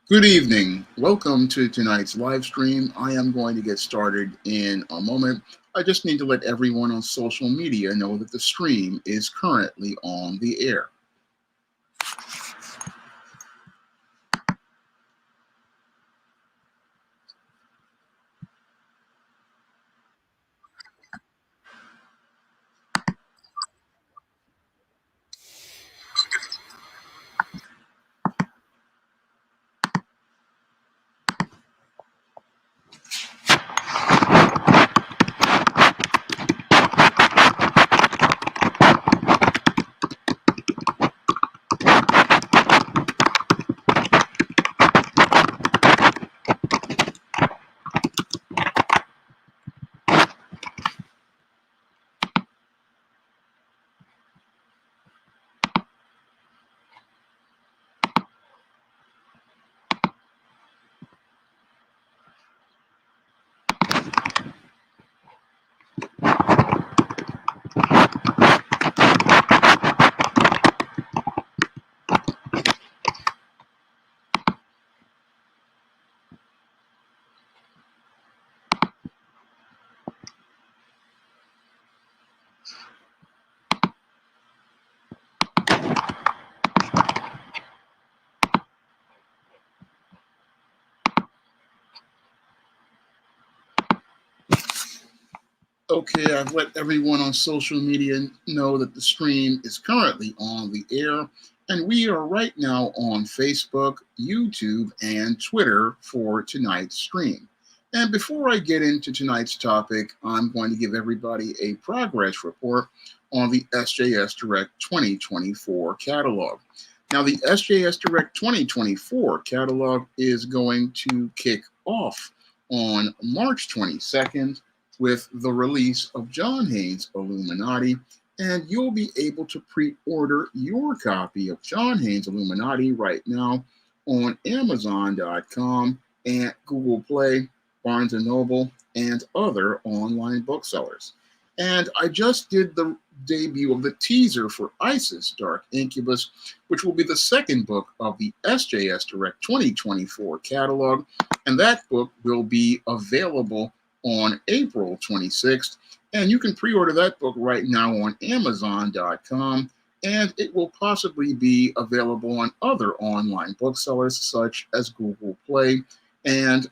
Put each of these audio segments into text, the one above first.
Good evening. Welcome to tonight's live stream. I am going to get started in a moment. I just need to let everyone on social media know that the stream is currently on the air. Okay, I've let everyone on social media know that the stream is currently on the air, and we are right now on Facebook, YouTube, and Twitter for tonight's stream. And before I get into tonight's topic, I'm going to give everybody a progress report on the SJS Direct 2024 catalog. Now, the SJS Direct 2024 catalog is going to kick off on March 22nd with the release of John Haynes' Illuminati, and you'll be able to pre-order your copy of John Haynes' Illuminati right now on Amazon.com and Google Play, Barnes & Noble, and other online booksellers. And I just did the debut of the teaser for Isis Dark Incubus, which will be the second book of the SJS Direct 2024 catalog, and that book will be available on April 26th. And you can pre-order that book right now on Amazon.com, and it will possibly be available on other online booksellers such as Google Play and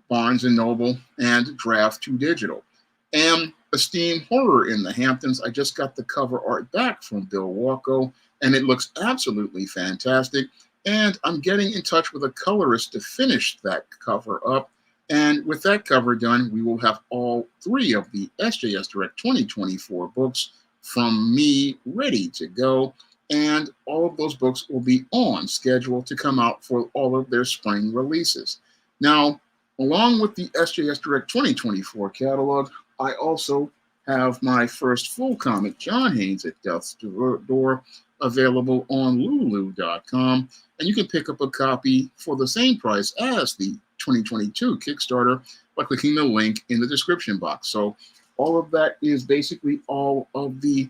Barnes & Noble and Draft 2 Digital. And Esteem Horror in the Hamptons, I just got the cover art back from Bill Walko, and it looks absolutely fantastic. And I'm getting in touch with a colorist to finish that cover up. And with that cover done, we will have all three of the SJS Direct 2024 books from me ready to go. And all of those books will be on schedule to come out for all of their spring releases. Now, along with the SJS Direct 2024 catalog, I also have my first full comic, John Haynes at Death's Door, available on Lulu.com. And you can pick up a copy for the same price as the 2022 Kickstarter by clicking the link in the description box. So all of that is basically all of the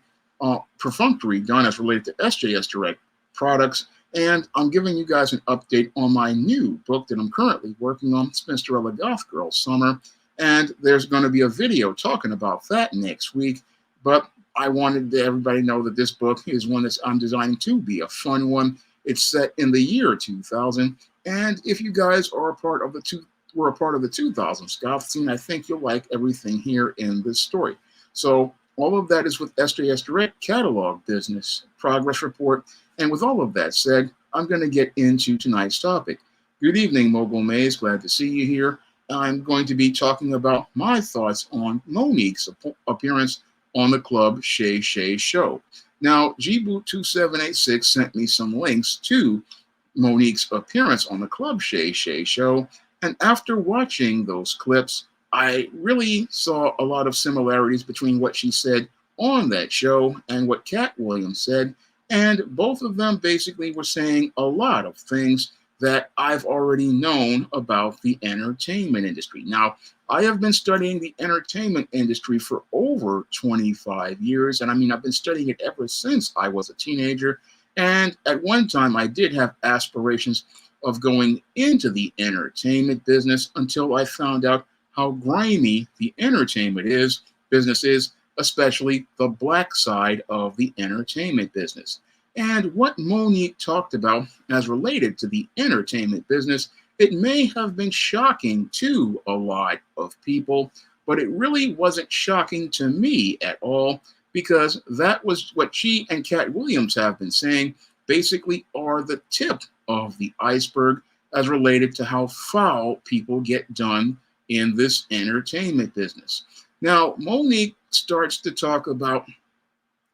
perfunctory done as related to SJS Direct products. And I'm giving you guys an update on my new book that I'm currently working on, Spinsterella Goth Girl Summer. And there's going to be a video talking about that next week. But I wanted everybody to know that this book is one that I'm designing to be a fun one. It's set in the year 2000. And if you guys are a part of the 2000s goth scene, I think you'll like everything here in this story. So all of that is with SJS Direct catalog business progress report. And with all of that said, I'm going to get into tonight's topic. Good evening, Mogul Maze. Glad to see you here. I'm going to be talking about my thoughts on Monique's appearance on the Club Shay show. Now, GBoot2786 sent me some links to Monique's appearance on the Club Shay show, and after watching those clips, I really saw a lot of similarities between what she said on that show and what Cat Williams said, and both of them basically were saying a lot of things that I've already known about the entertainment industry. Now, I have been studying the entertainment industry for over 25 years, and I mean, I've been studying it ever since I was a teenager, And at one time, I did have aspirations of going into the entertainment business until I found out how grimy the entertainment business is, especially the black side of the entertainment business. And what Monique talked about as related to the entertainment business, it may have been shocking to a lot of people, but it really wasn't shocking to me at all because that was what she and Cat Williams have been saying basically are the tip of the iceberg as related to how foul people get done in this entertainment business. Now, Monique starts to talk about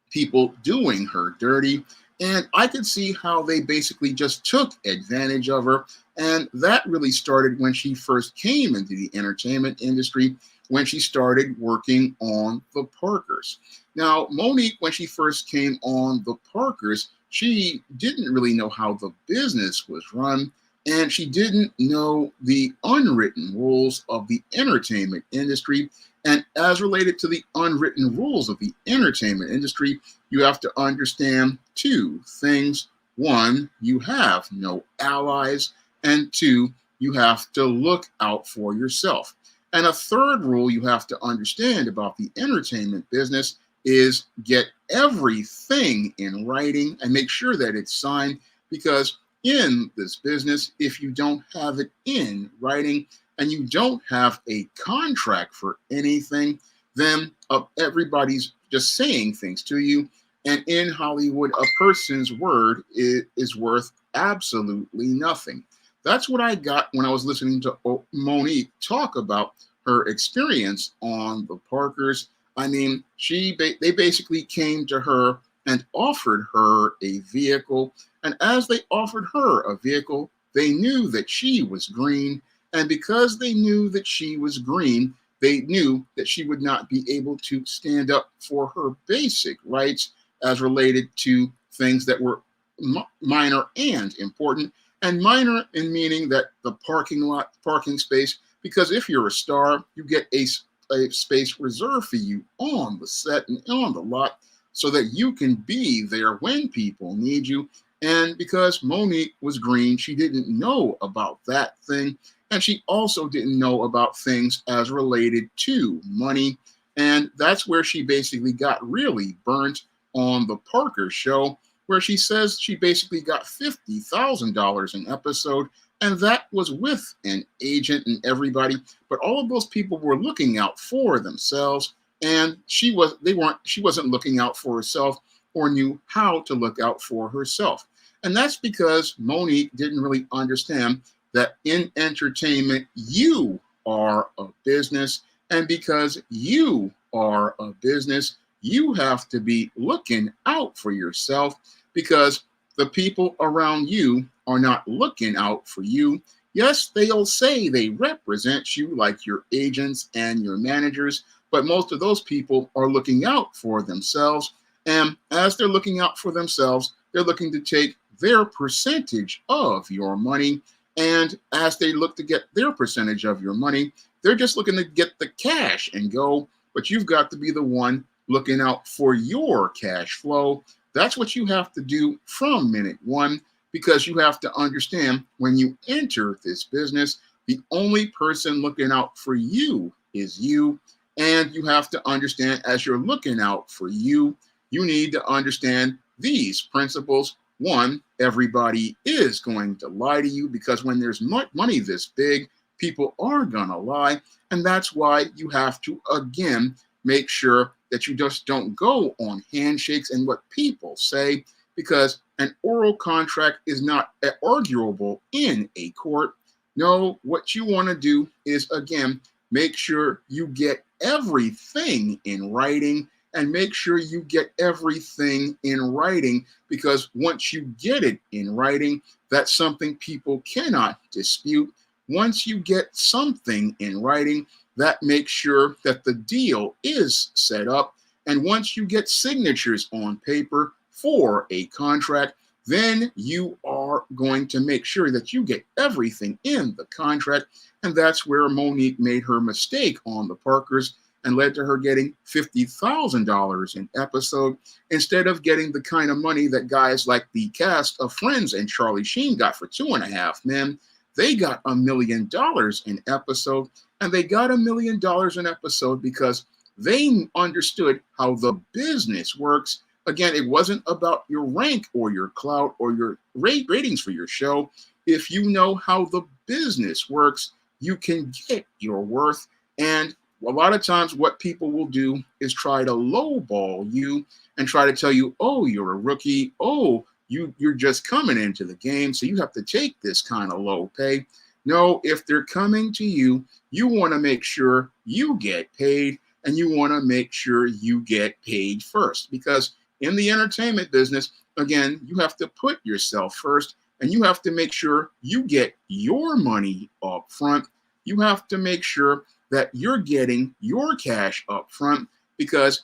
people doing her dirty, and I could see how they basically just took advantage of her. And that really started when she first came into the entertainment industry, when she started working on the Parkers. Now, Monique, when she first came on the Parkers, she didn't really know how the business was run, and she didn't know the unwritten rules of the entertainment industry. And as related to the unwritten rules of the entertainment industry, you have to understand two things. One, you have no allies. And two, you have to look out for yourself. And a third rule you have to understand about the entertainment business is get everything in writing and make sure that it's signed, because in this business, if you don't have it in writing and you don't have a contract for anything, then everybody's just saying things to you. And in Hollywood, a person's word is worth absolutely nothing. That's what I got when I was listening to Monique talk about her experience on the Parkers. I mean, they basically came to her and offered her a vehicle. And as they offered her a vehicle, they knew that she was green. And because they knew that she was green, they knew that she would not be able to stand up for her basic rights as related to things that were minor and important. And minor in meaning that the parking space, because if you're a star, you get a space reserved for you on the set and on the lot so that you can be there when people need you. And because Monique was green, she didn't know about that thing. And she also didn't know about things as related to money. And that's where she basically got really burnt on the Parker show, where she says she basically got $50,000 an episode. And that was with an agent and everybody. But all of those people were looking out for themselves. And she wasn't looking out for herself or knew how to look out for herself. And that's because Monique didn't really understand that in entertainment, you are a business. And because you are a business, you have to be looking out for yourself, because the people around you are not looking out for you. Yes, they'll say they represent you, like your agents and your managers, but most of those people are looking out for themselves. And as they're looking out for themselves, they're looking to take their percentage of your money. And as they look to get their percentage of your money, they're just looking to get the cash and go. But you've got to be the one looking out for your cash flow. That's what you have to do from minute one, because you have to understand when you enter this business, the only person looking out for you is you. And you have to understand, as you're looking out for you, you need to understand these principles. One, everybody is going to lie to you, because when there's money this big, people are going to lie. And that's why you have to, again, make sure that you just don't go on handshakes and what people say, because an oral contract is not arguable in a court. No, what you want to do is, again, make sure you get everything in writing, and make sure you get everything in writing, because once you get it in writing, that's something people cannot dispute. Once you get something in writing, that makes sure that the deal is set up. And once you get signatures on paper for a contract, then you are going to make sure that you get everything in the contract. And that's where Monique made her mistake on the Parkers, and led to her getting $50,000 an episode instead of getting the kind of money that guys like the cast of Friends and Charlie Sheen got for Two and a Half Men. They got $1 million an episode, and they got $1 million an episode because they understood how the business works. Again, it wasn't about your rank or your clout or your ratings for your show. If you know how the business works, you can get your worth. And a lot of times what people will do is try to lowball you and try to tell you, oh, you're a rookie. Oh, you're just coming into the game, so you have to take this kind of low pay. No, if they're coming to you, you want to make sure you get paid, and you want to make sure you get paid first. Because in the entertainment business, again, you have to put yourself first, and you have to make sure you get your money up front. You have to make sure that you're getting your cash up front, because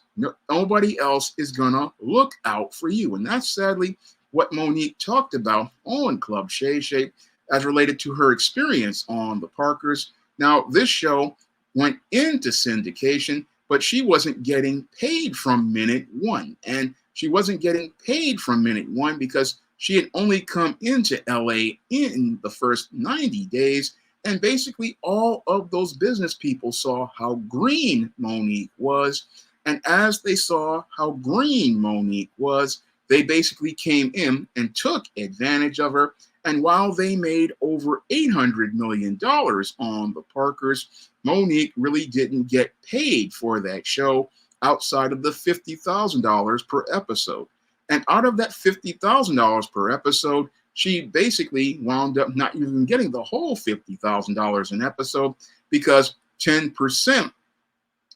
nobody else is going to look out for you. And that's sadly what Monique talked about on Club Shay as related to her experience on the Parkers. Now, this show went into syndication, but she wasn't getting paid from minute one. And she wasn't getting paid from minute one because she had only come into LA in the first 90 days. And basically all of those business people saw how green Monique was. And as they saw how green Monique was, they basically came in and took advantage of her. And while they made over $800 million on the Parkers, Monique really didn't get paid for that show outside of the $50,000 per episode. And out of that $50,000 per episode, she basically wound up not even getting the whole $50,000 an episode, because 10%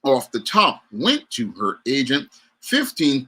off the top went to her agent, 15%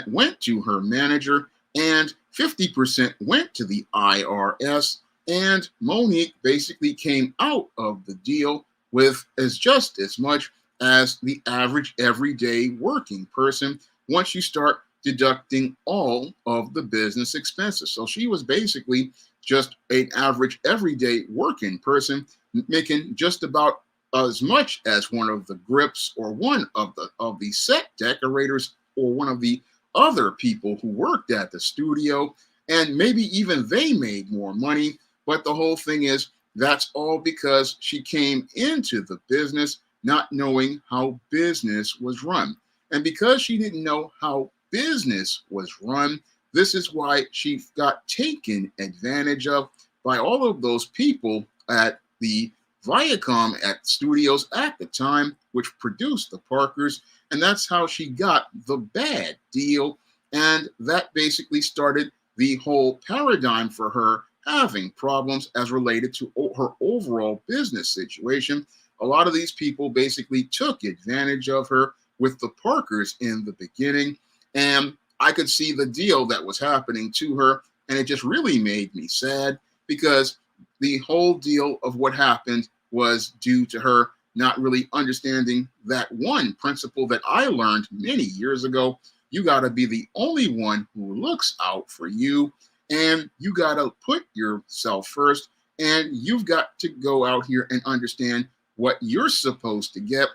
went to her manager, and 50% went to the IRS. And Monique basically came out of the deal with just as much as the average everyday working person once you start deducting all of the business expenses. So she was basically just an average everyday working person making just about as much as one of the grips or one of the set decorators or one of the other people who worked at the studio, and maybe even they made more money. But the whole thing is, that's all because she came into the business not knowing how business was run. And because she didn't know how business was run, this is why she got taken advantage of by all of those people at the Viacom at studios at the time, which produced the Parkers. And that's how she got the bad deal. And that basically started the whole paradigm for her having problems as related to her overall business situation. A lot of these people basically took advantage of her with the Parkers in the beginning. And I could see the deal that was happening to her. And it just really made me sad, because the whole deal of what happened was due to her not really understanding that one principle that I learned many years ago. You got to be the only one who looks out for you, and you got to put yourself first, and you've got to go out here and understand what you're supposed to get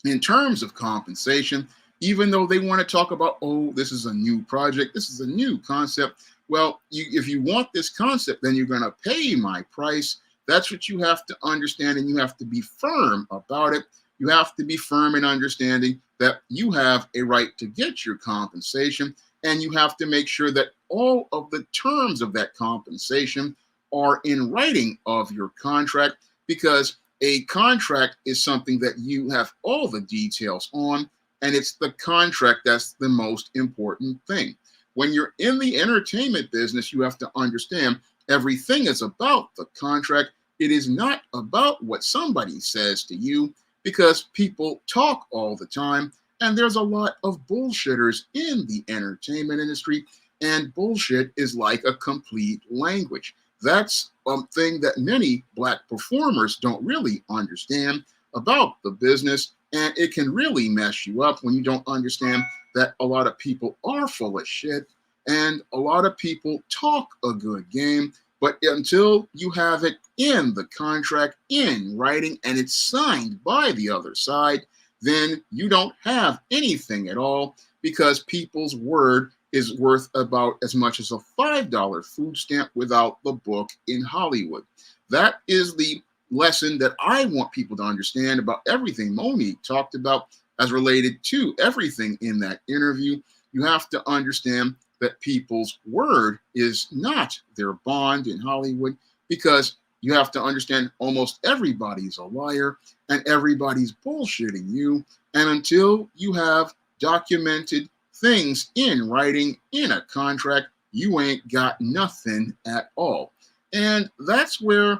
in terms of compensation. Even though they want to talk about, oh, this is a new project, this is a new concept. Well, if you want this concept, then you're going to pay my price. That's what you have to understand, and you have to be firm about it. You have to be firm in understanding that you have a right to get your compensation, and you have to make sure that all of the terms of that compensation are in writing of your contract, because a contract is something that you have all the details on, and it's the contract that's the most important thing. When you're in the entertainment business, you have to understand everything is about the contract. It is not about what somebody says to you, because people talk all the time, and there's a lot of bullshitters in the entertainment industry, and bullshit is like a complete language. That's a thing that many Black performers don't really understand about the business, and it can really mess you up when you don't understand that a lot of people are full of shit, and a lot of people talk a good game, but until you have it in the contract, in writing, and it's signed by the other side, then you don't have anything at all, because people's word is worth about as much as a $5 food stamp without the book in Hollywood. That is the lesson that I want people to understand about everything Monique talked about as related to everything in that interview. You have to understand that people's word is not their bond in Hollywood, because you have to understand almost everybody's a liar and everybody's bullshitting you. And until you have documented things in writing in a contract, you ain't got nothing at all. And that's where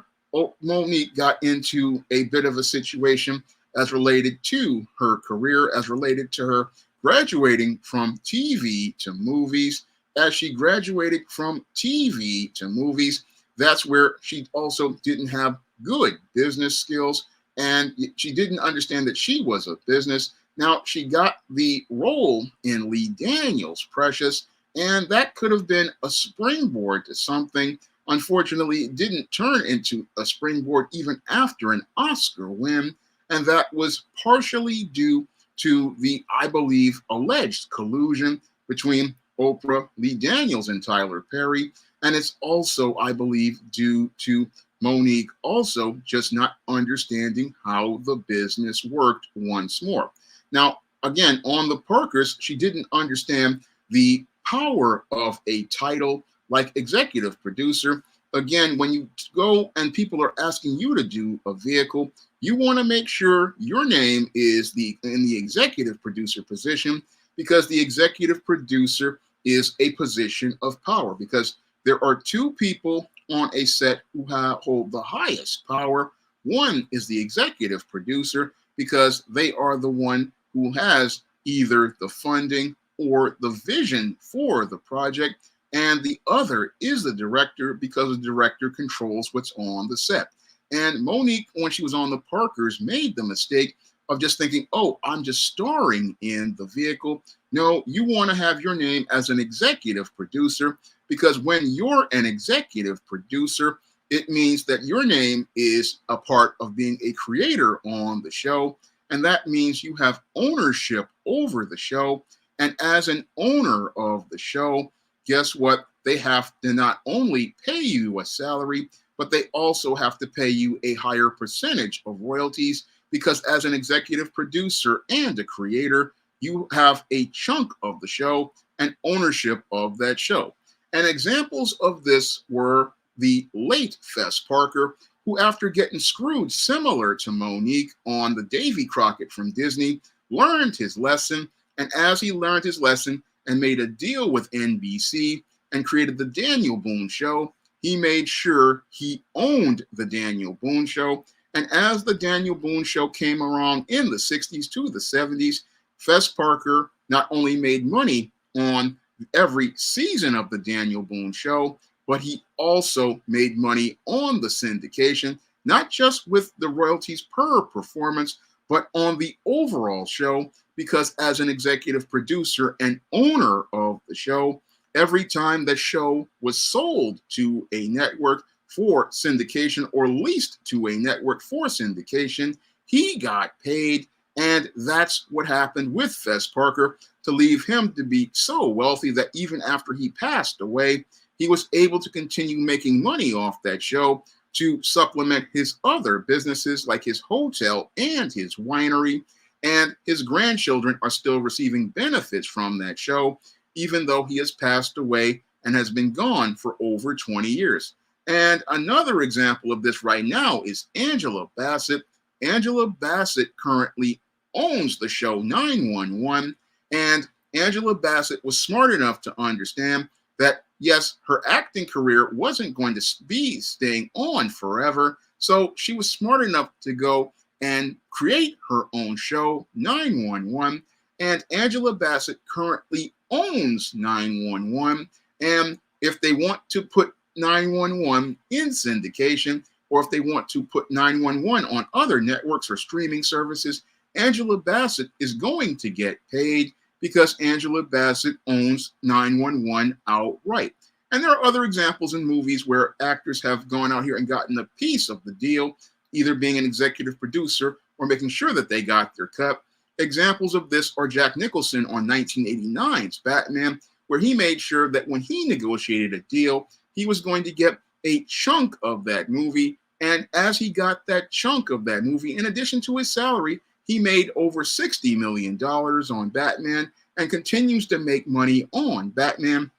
Monique got into a bit of a situation as related to her career, as related to her graduating from TV to movies. As she graduated from TV to movies, that's where she also didn't have good business skills, and she didn't understand that she was a business. Now, she got the role in Lee Daniels' Precious, and that could have been a springboard to something. Unfortunately, it didn't turn into a springboard even after an Oscar win, and that was partially due to the, I believe, alleged collusion between Oprah, Lee Daniels, and Tyler Perry. And it's also, I believe, due to Monique also just not understanding how the business worked once more. Now, again, on the Parkers, she didn't understand the power of a title like executive producer. Again, when you go and people are asking you to do a vehicle, you want to make sure your name is in the executive producer position, because the executive producer is a position of power, because there are two people on a set who hold the highest power. One is the executive producer, because they are the one who has either the funding or the vision for the project. And the other is the director, because the director controls what's on the set. And Monique, when she was on the Parkers, made the mistake of just thinking, oh, I'm just starring in the vehicle. No, you want to have your name as an executive producer, because when you're an executive producer, it means that your name is a part of being a creator on the show. And that means you have ownership over the show. And as an owner of the show, guess what? They have to not only pay you a salary, but they also have to pay you a higher percentage of royalties, because as an executive producer and a creator, you have a chunk of the show and ownership of that show. And examples of this were the late Fess Parker, who, after getting screwed similar to Monique on the Davy Crockett from Disney, learned his lesson. And as he learned his lesson and made a deal with NBC and created the Daniel Boone Show, he made sure he owned the Daniel Boone Show. And as the Daniel Boone Show came around in the 60s to the 70s, Fess Parker not only made money on every season of the Daniel Boone Show, but he also made money on the syndication, not just with the royalties per performance, but on the overall show, because as an executive producer and owner of the show, every time the show was sold to a network for syndication or leased to a network for syndication, he got paid. And that's what happened with Fess Parker, to leave him to be so wealthy that even after he passed away, he was able to continue making money off that show to supplement his other businesses like his hotel and his winery. And his grandchildren are still receiving benefits from that show, even though he has passed away and has been gone for over 20 years. And another example of this right now is Angela Bassett. Angela Bassett currently owns the show 911, and Angela Bassett was smart enough to understand that, yes, her acting career wasn't going to be staying on forever, so she was smart enough to go and create her own show, 911, and Angela Bassett currently owns 911, and if they want to put 911 in syndication, or if they want to put 911 on other networks or streaming services, Angela Bassett is going to get paid, because Angela Bassett owns 911 outright. And there are other examples in movies where actors have gone out here and gotten a piece of the deal, either being an executive producer or making sure that they got their cut. Examples of this are Jack Nicholson on 1989's Batman, where he made sure that when he negotiated a deal, he was going to get a chunk of that movie. And as he got that chunk of that movie, in addition to his salary, he made over $60 million on Batman and continues to make money on Batman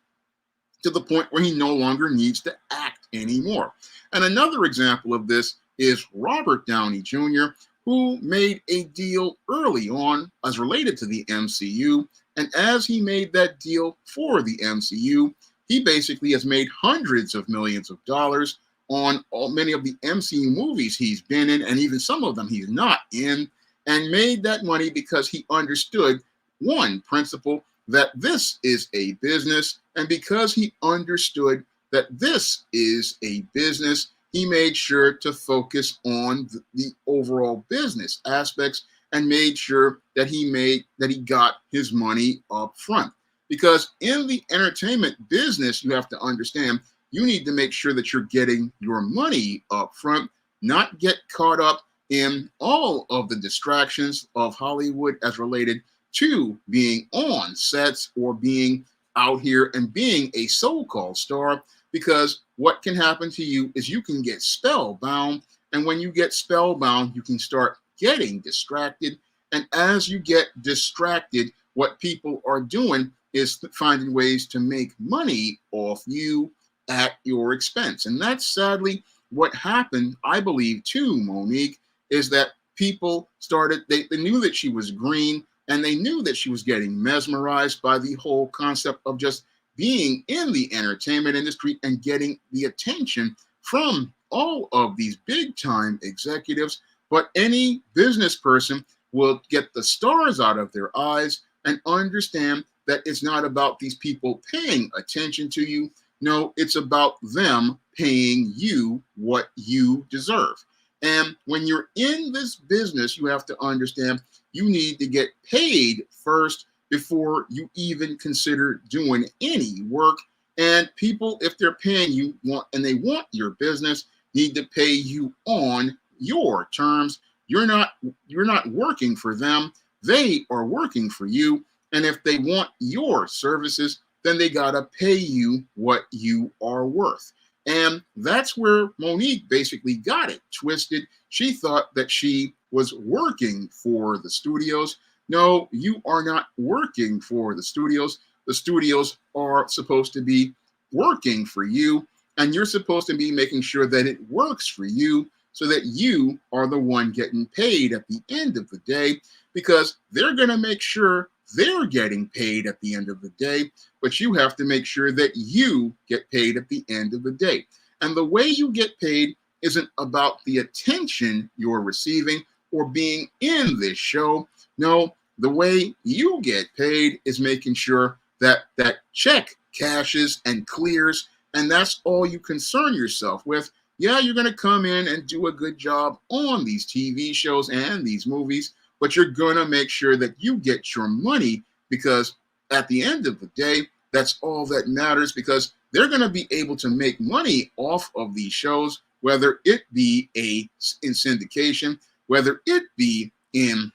to the point where he no longer needs to act anymore. And another example of this is Robert Downey Jr., who made a deal early on as related to the MCU. And as he made that deal for the MCU, he basically has made hundreds of millions of dollars on many of the MCU movies he's been in, and even some of them he's not in, and made that money because he understood one principle, that this is a business. And because he understood that this is a business, he made sure to focus on the overall business aspects and made sure that he got his money up front. Because in the entertainment business, you have to understand, you need to make sure that you're getting your money up front, not get caught up in all of the distractions of Hollywood as related to being on sets or being out here and being a so-called star. Because what can happen to you is you can get spellbound. And when you get spellbound, you can start getting distracted. And as you get distracted, what people are doing is finding ways to make money off you at your expense. And that's sadly what happened, I believe, to Monique, is that people started, they knew that she was green, and they knew that she was getting mesmerized by the whole concept of just being in the entertainment industry and getting the attention from all of these big time executives. But any business person will get the stars out of their eyes and understand that it's not about these people paying attention to you. No, it's about them paying you what you deserve. And when you're in this business, you have to understand you need to get paid first before you even consider doing any work. And people, if they're paying you and they want your business, need to pay you on your terms. You're not working for them. They are working for you. And if they want your services, then they gotta pay you what you are worth. And that's where Monique basically got it twisted. She thought that she was working for the studios. No, you are not working for the studios. The studios are supposed to be working for you, and you're supposed to be making sure that it works for you so that you are the one getting paid at the end of the day, because they're going to make sure they're getting paid at the end of the day, but you have to make sure that you get paid at the end of the day. And the way you get paid isn't about the attention you're receiving or being in this show. No, the way you get paid is making sure that that check cashes and clears, and that's all you concern yourself with. Yeah, you're going to come in and do a good job on these TV shows and these movies, but you're going to make sure that you get your money, because at the end of the day, that's all that matters, because they're going to be able to make money off of these shows, whether it be in syndication, whether it be in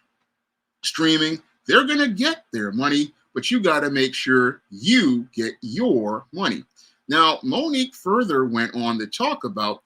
streaming. They're going to get their money, but you got to make sure you get your money. Now, Monique further went on to talk about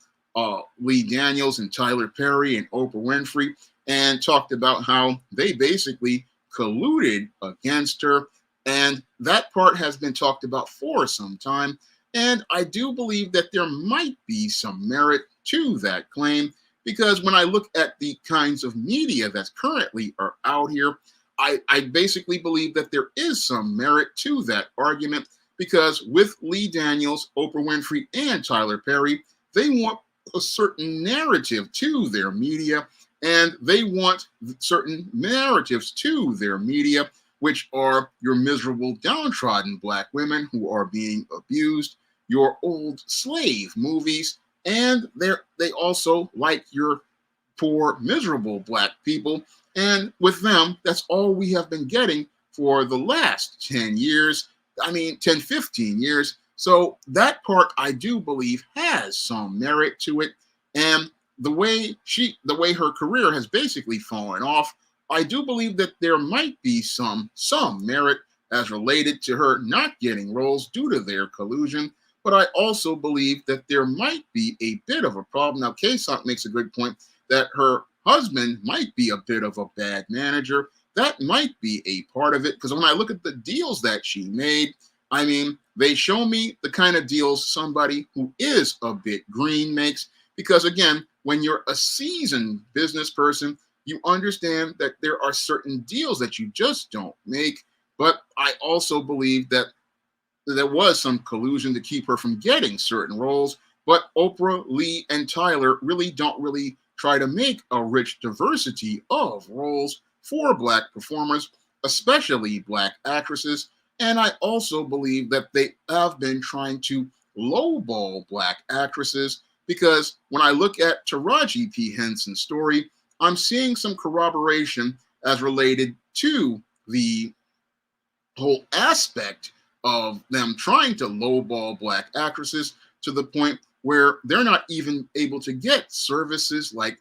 Lee Daniels and Tyler Perry and Oprah Winfrey, and talked about how they basically colluded against her. And that part has been talked about for some time. And I do believe that there might be some merit to that claim, because when I look at the kinds of media that currently are out here, I basically believe that there is some merit to that argument, because with Lee Daniels, Oprah Winfrey, and Tyler Perry, they want a certain narrative to their media, and they want certain narratives to their media, which are your miserable, downtrodden Black women who are being abused, your old slave movies, and they also like your poor, miserable Black people. And with them, that's all we have been getting for the last 10 years. 15 years. So that part, I do believe, has some merit to it. And the way her career has basically fallen off, I do believe that there might be some merit as related to her not getting roles due to their collusion. But I also believe that there might be a bit of a problem. Now, K-Sock makes a good point that her husband might be a bit of a bad manager. That might be a part of it, because when I look at the deals that she made, I mean, they show me the kind of deals somebody who is a bit green makes. Because again, when you're a seasoned business person, you understand that there are certain deals that you just don't make. But I also believe that there was some collusion to keep her from getting certain roles. But Oprah, Lee, and Tyler don't really try to make a rich diversity of roles for Black performers, especially Black actresses. And I also believe that they have been trying to lowball Black actresses, because when I look at Taraji P. Henson's story, I'm seeing some corroboration as related to the whole aspect of them trying to lowball Black actresses to the point where they're not even able to get services like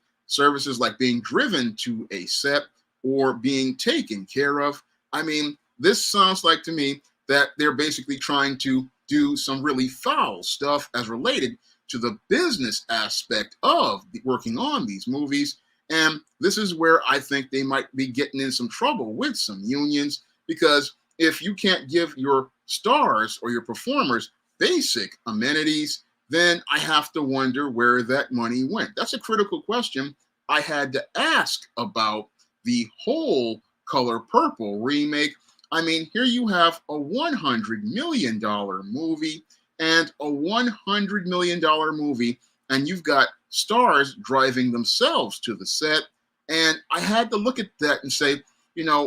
being driven to a set or being taken care of. I mean, this sounds like to me that they're basically trying to do some really foul stuff as related to the business aspect of working on these movies. And this is where I think they might be getting in some trouble with some unions, because if you can't give your stars or your performers basic amenities, then I have to wonder where that money went. That's a critical question I had to ask about the whole Color Purple remake. I mean, here you have a $100 million movie and a $100 million movie, and you've got stars driving themselves to the set. And I had to look at that and say,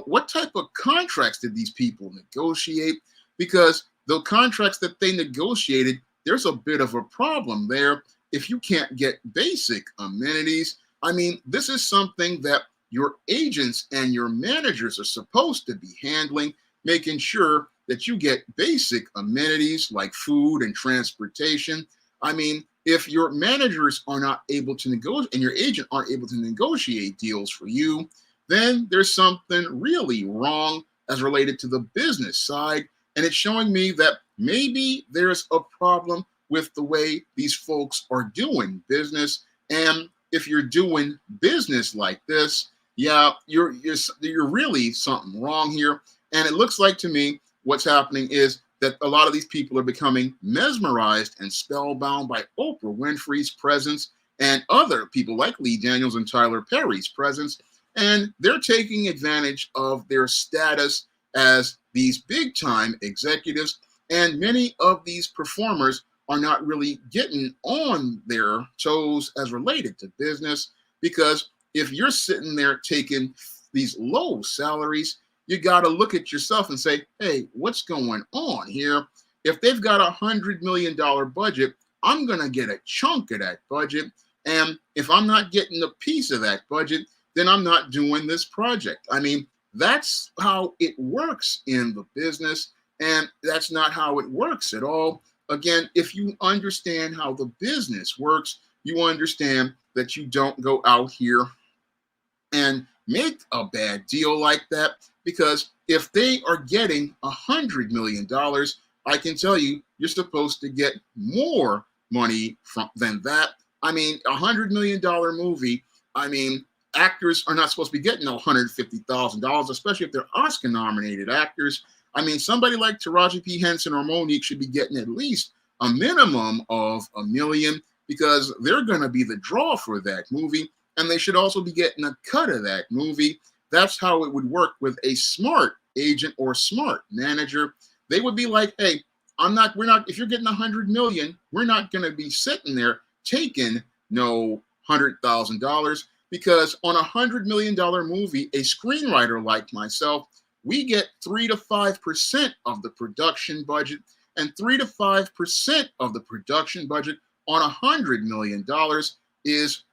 what type of contracts did these people negotiate? Because the contracts that they negotiated, there's a bit of a problem there if you can't get basic amenities. I mean, this is something that your agents and your managers are supposed to be handling, making sure that you get basic amenities like food and transportation. I mean, if your managers are not able to negotiate and your agent aren't able to negotiate deals for you, then there's something really wrong as related to the business side. And it's showing me that maybe there's a problem with the way these folks are doing business. And if you're doing business like this, yeah, you're really something wrong here. And it looks like to me what's happening is that a lot of these people are becoming mesmerized and spellbound by Oprah Winfrey's presence and other people like Lee Daniels and Tyler Perry's presence. And they're taking advantage of their status as these big time executives. And many of these performers are not really getting on their toes as related to business, because if you're sitting there taking these low salaries, you got to look at yourself and say, hey, what's going on here? If they've got $100 million budget, I'm going to get a chunk of that budget. And if I'm not getting a piece of that budget, then I'm not doing this project. I mean, that's how it works in the business, and that's not how it works at all. Again, if you understand how the business works, you understand that you don't go out here and make a bad deal like that, because if they are getting $100 million, I can tell you, you're supposed to get more money than that. I mean, $100 million movie, I mean, actors are not supposed to be getting $150,000, especially if they're Oscar-nominated actors. I mean, somebody like Taraji P. Henson or Monique should be getting at least a minimum of $1 million, because they're going to be the draw for that movie, and they should also be getting a cut of that movie. That's how it would work with a smart agent or smart manager. They would be like, hey, if you're getting $100 million, we're not going to be sitting there taking no $100,000. Because on $100 million movie, a screenwriter like myself, we get 3 to 5% of the production budget, and 3 to 5% of the production budget on $100 million is,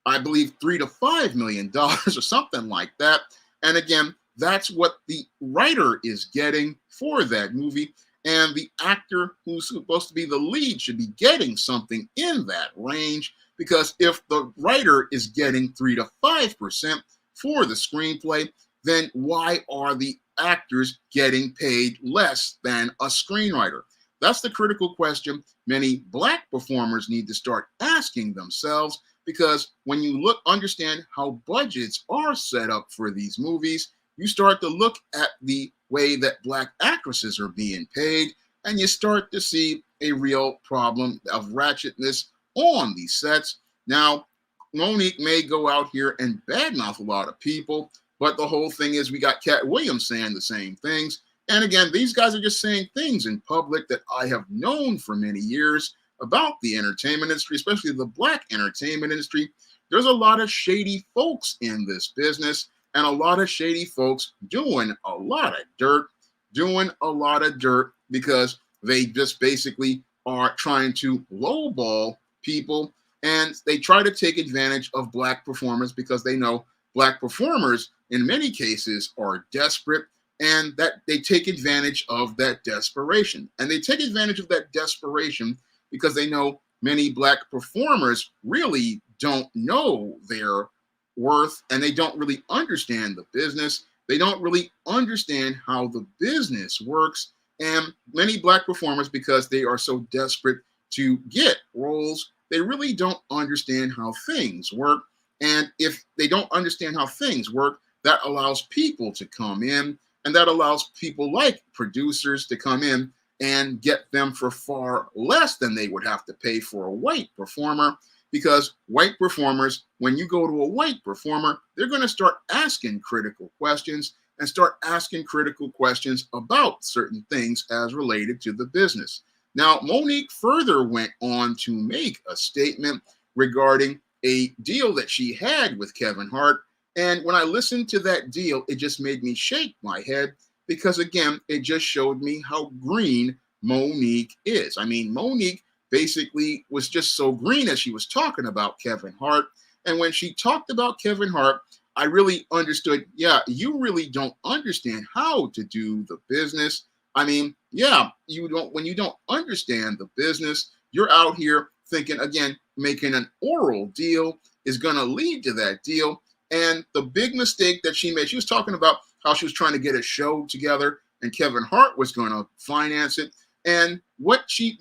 I believe, $3 to $5 million or something like that. And again, that's what the writer is getting for that movie. And the actor who's supposed to be the lead should be getting something in that range, because if the writer is getting 3 to 5% for the screenplay, then why are the actors getting paid less than a screenwriter? That's the critical question many Black performers need to start asking themselves, because when you understand how budgets are set up for these movies, you start to look at the way that Black actresses are being paid, and you start to see a real problem of ratchetness on these sets. Now, Monique may go out here and badmouth a lot of people, but the whole thing is we got Cat Williams saying the same things. And again, these guys are just saying things in public that I have known for many years about the entertainment industry, especially the Black entertainment industry. There's a lot of shady folks in this business, and a lot of shady folks doing a lot of dirt, because they just basically are trying to lowball people, and they try to take advantage of Black performers because they know Black performers in many cases are desperate, and that they take advantage of that desperation. And they take advantage of that desperation because they know many Black performers really don't know their worth, and they don't really understand the business. They don't really understand how the business works. And many Black performers, because they are so desperate to get roles, they really don't understand how things work. And if they don't understand how things work, that allows people to come in, and that allows people like producers to come in and get them for far less than they would have to pay for a white performer. Because white performers, when you go to a white performer, they're going to start asking critical questions and start asking critical questions about certain things as related to the business. Now, Monique further went on to make a statement regarding a deal that she had with Kevin Hart. And when I listened to that deal, it just made me shake my head, because again, it just showed me how green Monique is. I mean, Monique basically was just so green as she was talking about Kevin Hart. And when she talked about Kevin Hart, I really understood, yeah, you really don't understand how to do the business. I mean, yeah, when you don't understand the business, you're out here thinking, again, making an oral deal is going to lead to that deal. And the big mistake that she made, she was talking about how she was trying to get a show together and Kevin Hart was going to finance it. And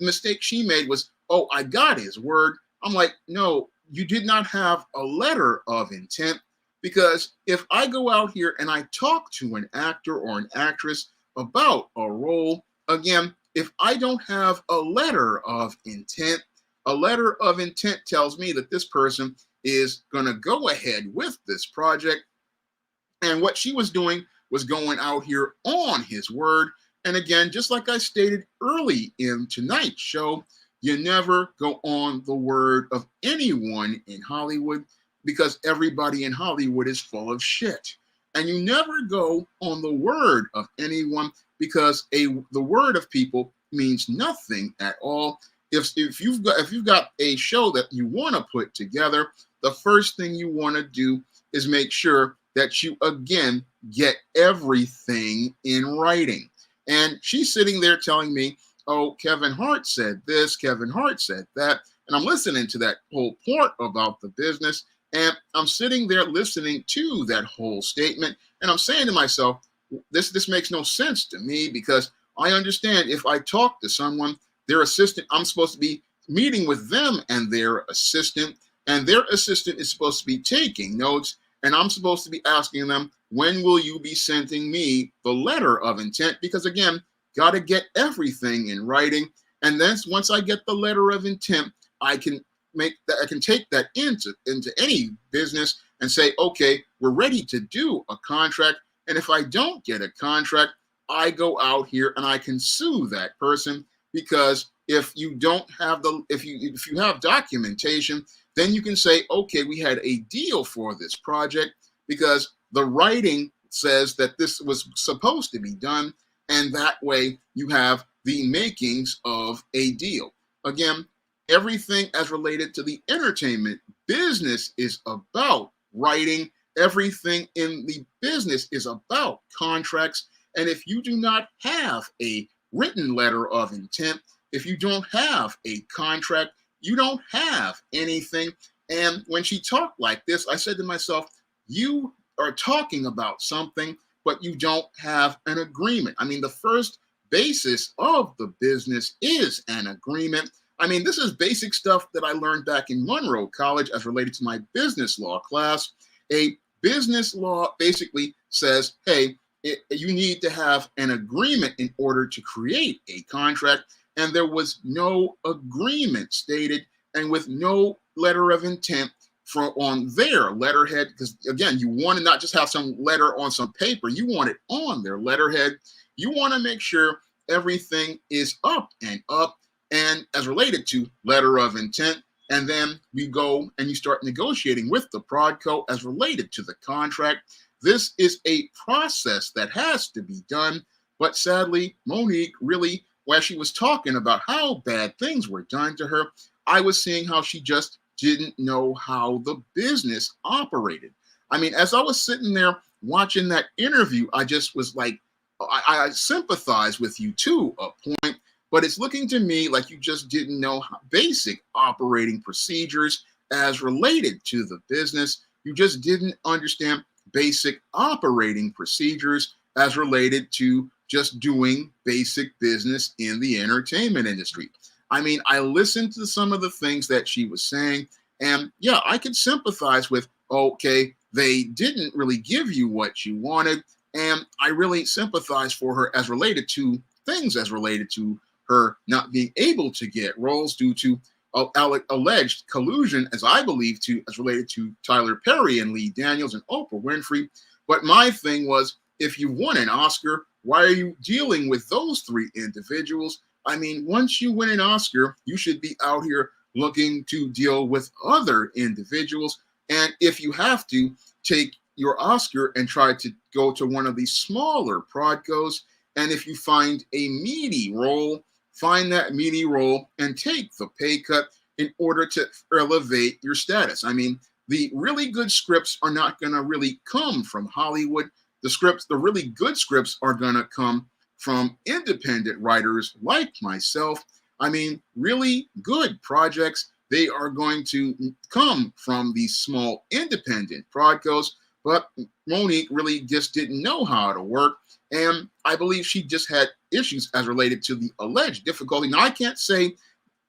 mistake she made was, oh, I got his word. I'm like, no, you did not have a letter of intent. Because if I go out here and I talk to an actor or an actress about a role, again, if I don't have a letter of intent tells me that this person is going to go ahead with this project. And what she was doing was going out here on his word. And again, just like I stated early in tonight's show, you never go on the word of anyone in Hollywood, because everybody in Hollywood is full of shit. And you never go on the word of anyone, because the word of people means nothing at all. If you've got a show that you want to put together, the first thing you want to do is make sure that you again get everything in writing. And she's sitting there telling me, oh, Kevin Hart said this, Kevin Hart said that. And I'm listening to that whole part about the business. And I'm sitting there listening to that whole statement. And I'm saying to myself, this makes no sense to me, because I understand if I talk to someone, their assistant, I'm supposed to be meeting with them and their assistant is supposed to be taking notes. And I'm supposed to be asking them, when will you be sending me the letter of intent? Because again, got to get everything in writing. And then once I get the letter of intent, I can take that into any business and say, okay, we're ready to do a contract. And if I don't get a contract, I go out here and I can sue that person, because if you have documentation, then you can say, okay, we had a deal for this project because the writing says that this was supposed to be done. And that way you have the makings of a deal. Again, everything as related to the entertainment business is about writing. Everything in the business is about contracts. And if you do not have a written letter of intent, if you don't have a contract, you don't have anything. And when she talked like this, I said to myself, you are talking about something, but you don't have an agreement. I mean, the first basis of the business is an agreement. I mean, this is basic stuff that I learned back in Monroe College as related to my business law class. A business law basically says, hey, you need to have an agreement in order to create a contract. And there was no agreement stated, and with no letter of intent on their letterhead, because again, you want to not just have some letter on some paper, you want it on their letterhead. You want to make sure everything is up and as related to letter of intent. And then you go and you start negotiating with the Prodco as related to the contract. This is a process that has to be done. But sadly, Monique really, while she was talking about how bad things were done to her, I was seeing how she just didn't know how the business operated. I mean, as I was sitting there watching that interview, I just was like, I sympathize with you to a point, but it's looking to me like you just didn't know basic operating procedures as related to the business. You just didn't understand basic operating procedures as related to just doing basic business in the entertainment industry. I mean, I listened to some of the things that she was saying, and yeah, I could sympathize with, okay, they didn't really give you what you wanted, and I really sympathize for her as related to things as related to her not being able to get roles due to alleged collusion, as I believe, as related to Tyler Perry and Lee Daniels and Oprah Winfrey. But my thing was, if you won an Oscar, why are you dealing with those three individuals? I mean, once you win an Oscar, you should be out here looking to deal with other individuals. And if you have to take your Oscar and try to go to one of these smaller Prodcos, and if you find a meaty role, find that meaty role and take the pay cut in order to elevate your status. I mean, the really good scripts are not going to really come from Hollywood. The really good scripts are going to come from independent writers like myself. I mean, really good projects, they are going to come from these small independent Prodcos, but Monique really just didn't know how to work. And I believe she just had issues as related to the alleged difficulty. Now, I can't say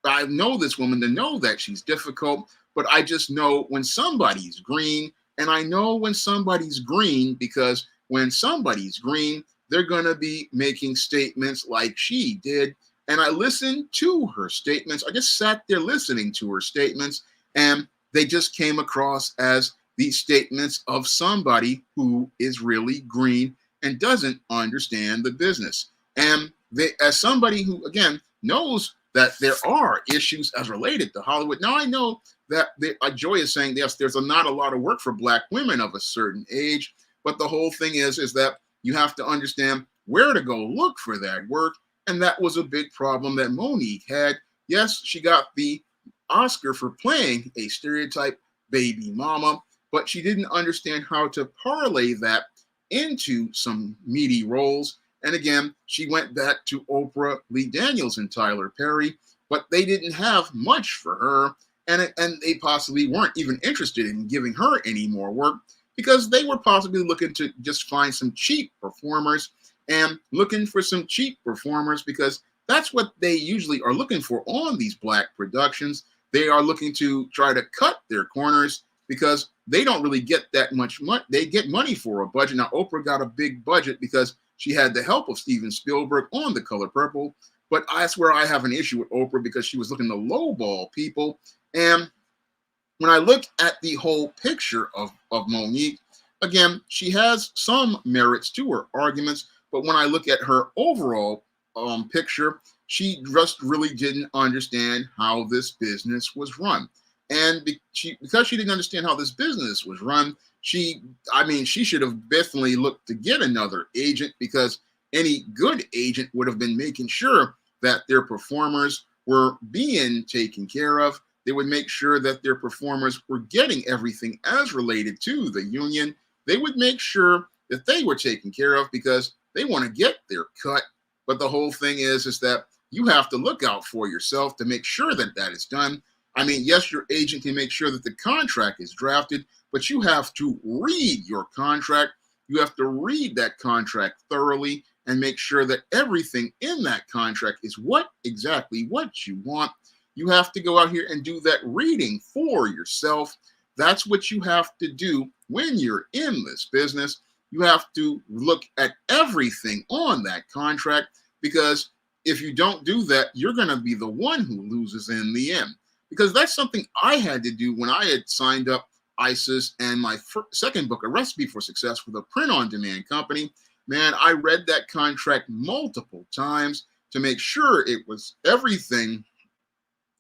I know this woman to know that she's difficult, but I just know when somebody's green, and I know when somebody's green because when somebody's green, they're going to be making statements like she did. And I listened to her statements. I just sat there listening to her statements, and they just came across as the statements of somebody who is really green and doesn't understand the business. And as somebody who, again, knows that there are issues as related to Hollywood. Now, I know that Joy is saying, yes, there's not a lot of work for Black women of a certain age, but the whole thing is that you have to understand where to go look for that work. And that was a big problem that Monique had. Yes, she got the Oscar for playing a stereotype baby mama, but she didn't understand how to parlay that into some meaty roles. And again, she went back to Oprah, Lee Daniels, and Tyler Perry, but they didn't have much for her. And they possibly weren't even interested in giving her any more work because they were possibly looking to just find some cheap performers and looking for some cheap performers because that's what they usually are looking for on these Black productions. They are looking to try to cut their corners because they don't really get that much money. They get money for a budget. Now, Oprah got a big budget because she had the help of Steven Spielberg on The Color Purple. But that's where I have an issue with Oprah because she was looking to lowball people. And when I look at the whole picture of Monique, again, she has some merits to her arguments. But when I look at her overall picture, she just really didn't understand how this business was run. And because she didn't understand how this business was run, she should have definitely looked to get another agent because any good agent would have been making sure that their performers were being taken care of. They would make sure that their performers were getting everything as related to the union. They would make sure that they were taken care of because they want to get their cut. But the whole thing is that you have to look out for yourself to make sure that that is done. I mean, yes, your agent can make sure that the contract is drafted, but you have to read your contract. You have to read that contract thoroughly and make sure that everything in that contract is exactly what you want. You have to go out here and do that reading for yourself. That's what you have to do when you're in this business. You have to look at everything on that contract, because if you don't do that, you're going to be the one who loses in the end. Because that's something I had to do when I had signed up ISIS and my second book, A Recipe for Success, with a print-on-demand company. Man, I read that contract multiple times to make sure it was everything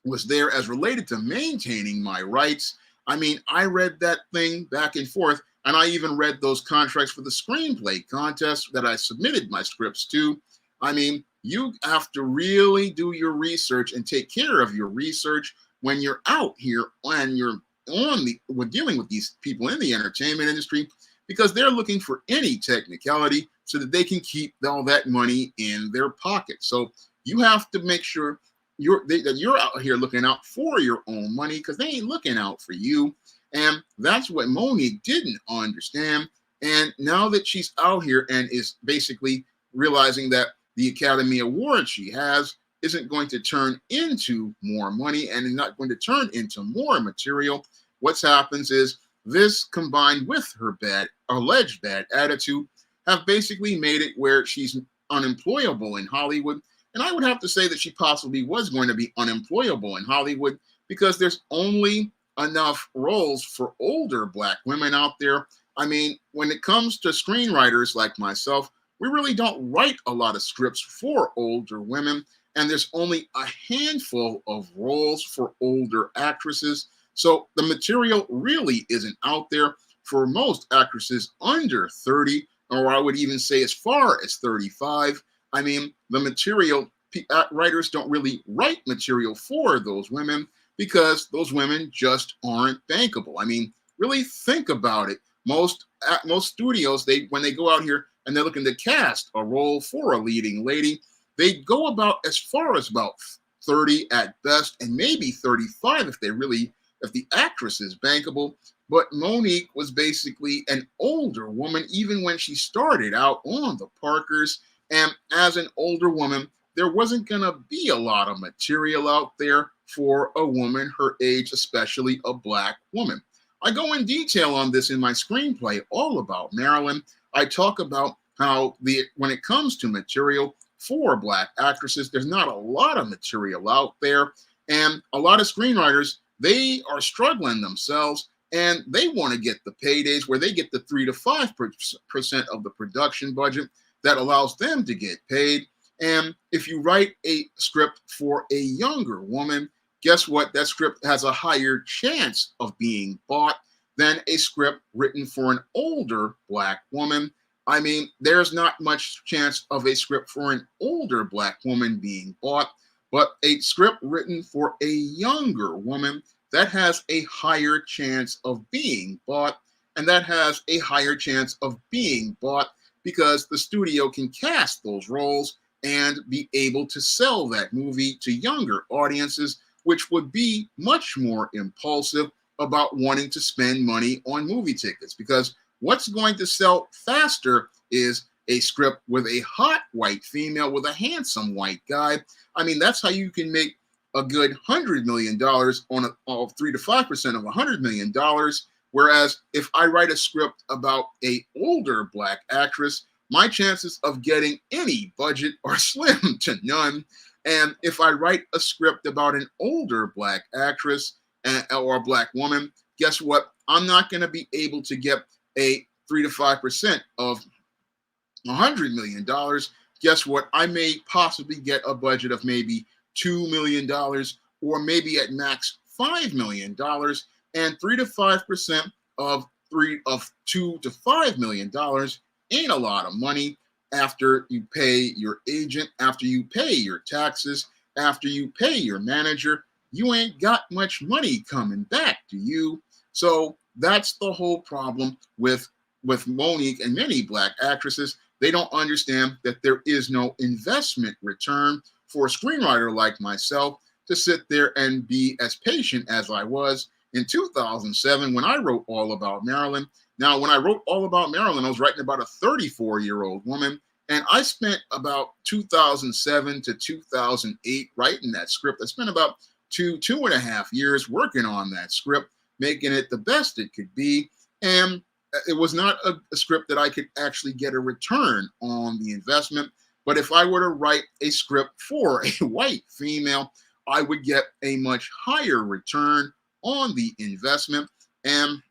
was there as related to maintaining my rights. I mean, I read that thing back and forth, and I even read those contracts for the screenplay contest that I submitted my scripts to. I mean, you have to really do your research and take care of your research when you're out here and we're dealing with these people in the entertainment industry, because they're looking for any technicality so that they can keep all that money in their pocket. So you have to make sure that you're out here looking out for your own money, because they ain't looking out for you. And that's what Monique didn't understand. And now that she's out here and is basically realizing that the Academy Award she has isn't going to turn into more money and is not going to turn into more material, what happens is this, combined with her alleged bad attitude, have basically made it where she's unemployable in Hollywood. And I would have to say that she possibly was going to be unemployable in Hollywood, because there's only enough roles for older Black women out there. I mean, when it comes to screenwriters like myself, we really don't write a lot of scripts for older women, and there's only a handful of roles for older actresses. So the material really isn't out there for most actresses under 30, or I would even say as far as 35. I mean, the material, writers don't really write material for those women, because those women just aren't bankable. I mean, really think about it. Most studios, when they go out here and they're looking to cast a role for a leading lady, they go about as far as about 30 at best, and maybe 35 if the actress is bankable. But Monique was basically an older woman, even when she started out on the Parkers. And as an older woman, there wasn't going to be a lot of material out there for a woman her age, especially a Black woman. I go in detail on this in my screenplay, All About Marilyn. I talk about how when it comes to material for Black actresses, there's not a lot of material out there. And a lot of screenwriters, they are struggling themselves, and they want to get the paydays where they get the 3 to 5% of the production budget that allows them to get paid. And if you write a script for a younger woman, guess what? That script has a higher chance of being bought than a script written for an older Black woman. I mean, there's not much chance of a script for an older Black woman being bought, but a script written for a younger woman, that has a higher chance of being bought, and that has a higher chance of being bought because the studio can cast those roles and be able to sell that movie to younger audiences, which would be much more impulsive about wanting to spend money on movie tickets. Because what's going to sell faster is a script with a hot white female with a handsome white guy. I mean, that's how you can make a good $100 million on 3 to 5% of $100 million. Whereas if I write a script about an older Black actress, my chances of getting any budget are slim to none. And if I write a script about an older Black actress or a Black woman, guess what? I'm not going to be able to get a 3 to 5% of $100 million. Guess what? I may possibly get a budget of maybe $2 million or maybe at max $5 million. And 3 to 5% of $2 to $5 million ain't a lot of money after you pay your agent, after you pay your taxes, after you pay your manager. You ain't got much money coming back to you. So that's the whole problem with Monique and many Black actresses. They don't understand that there is no investment return for a screenwriter like myself to sit there and be as patient as I was in 2007 when I wrote All About Marilyn. Now, when I wrote All About Marilyn, I was writing about a 34-year-old woman, and I spent about 2007 to 2008 writing that script. I spent about two and a half years working on that script, making it the best it could be. And it was not a script that I could actually get a return on the investment. But if I were to write a script for a white female, I would get a much higher return on the investment. And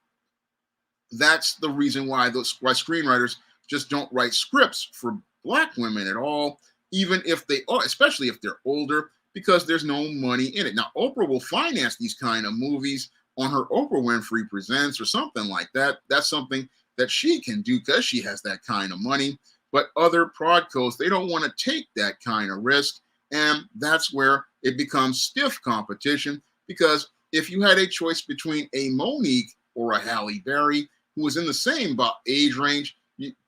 that's the reason why why screenwriters just don't write scripts for Black women at all, even if they are, especially if they're older, because there's no money in it. Now, Oprah will finance these kind of movies on her Oprah Winfrey Presents or something like that. That's something that she can do because she has that kind of money. But other prodcos, they don't want to take that kind of risk. And that's where it becomes stiff competition, because if you had a choice between a Monique or a Halle Berry, who was in the same age range,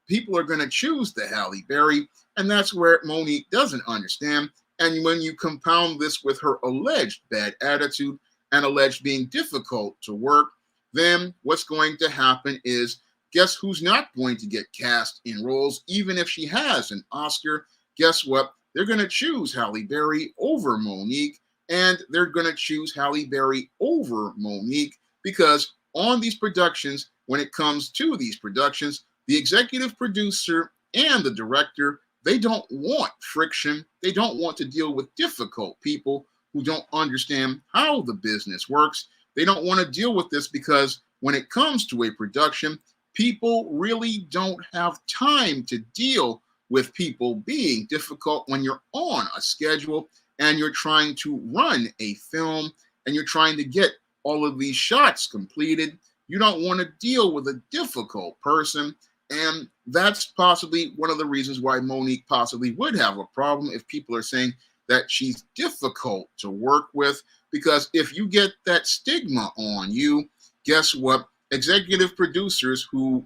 people are going to choose the Halle Berry. And that's where Monique doesn't understand. And when you compound this with her alleged bad attitude and alleged being difficult to work, then what's going to happen is, guess who's not going to get cast in roles, even if she has an Oscar? Guess what? They're going to choose Halle Berry over Monique, and they're going to choose Halle Berry over Monique because on these productions, when it comes to these productions, the executive producer and the director, they don't want friction. They don't want to deal with difficult people who don't understand how the business works. They don't want to deal with this because when it comes to a production, people really don't have time to deal with people being difficult when you're on a schedule and you're trying to run a film and you're trying to get all of these shots completed. You don't want to deal with a difficult person. And that's possibly one of the reasons why Monique possibly would have a problem if people are saying that she's difficult to work with. Because if you get that stigma on you, guess what? Executive producers who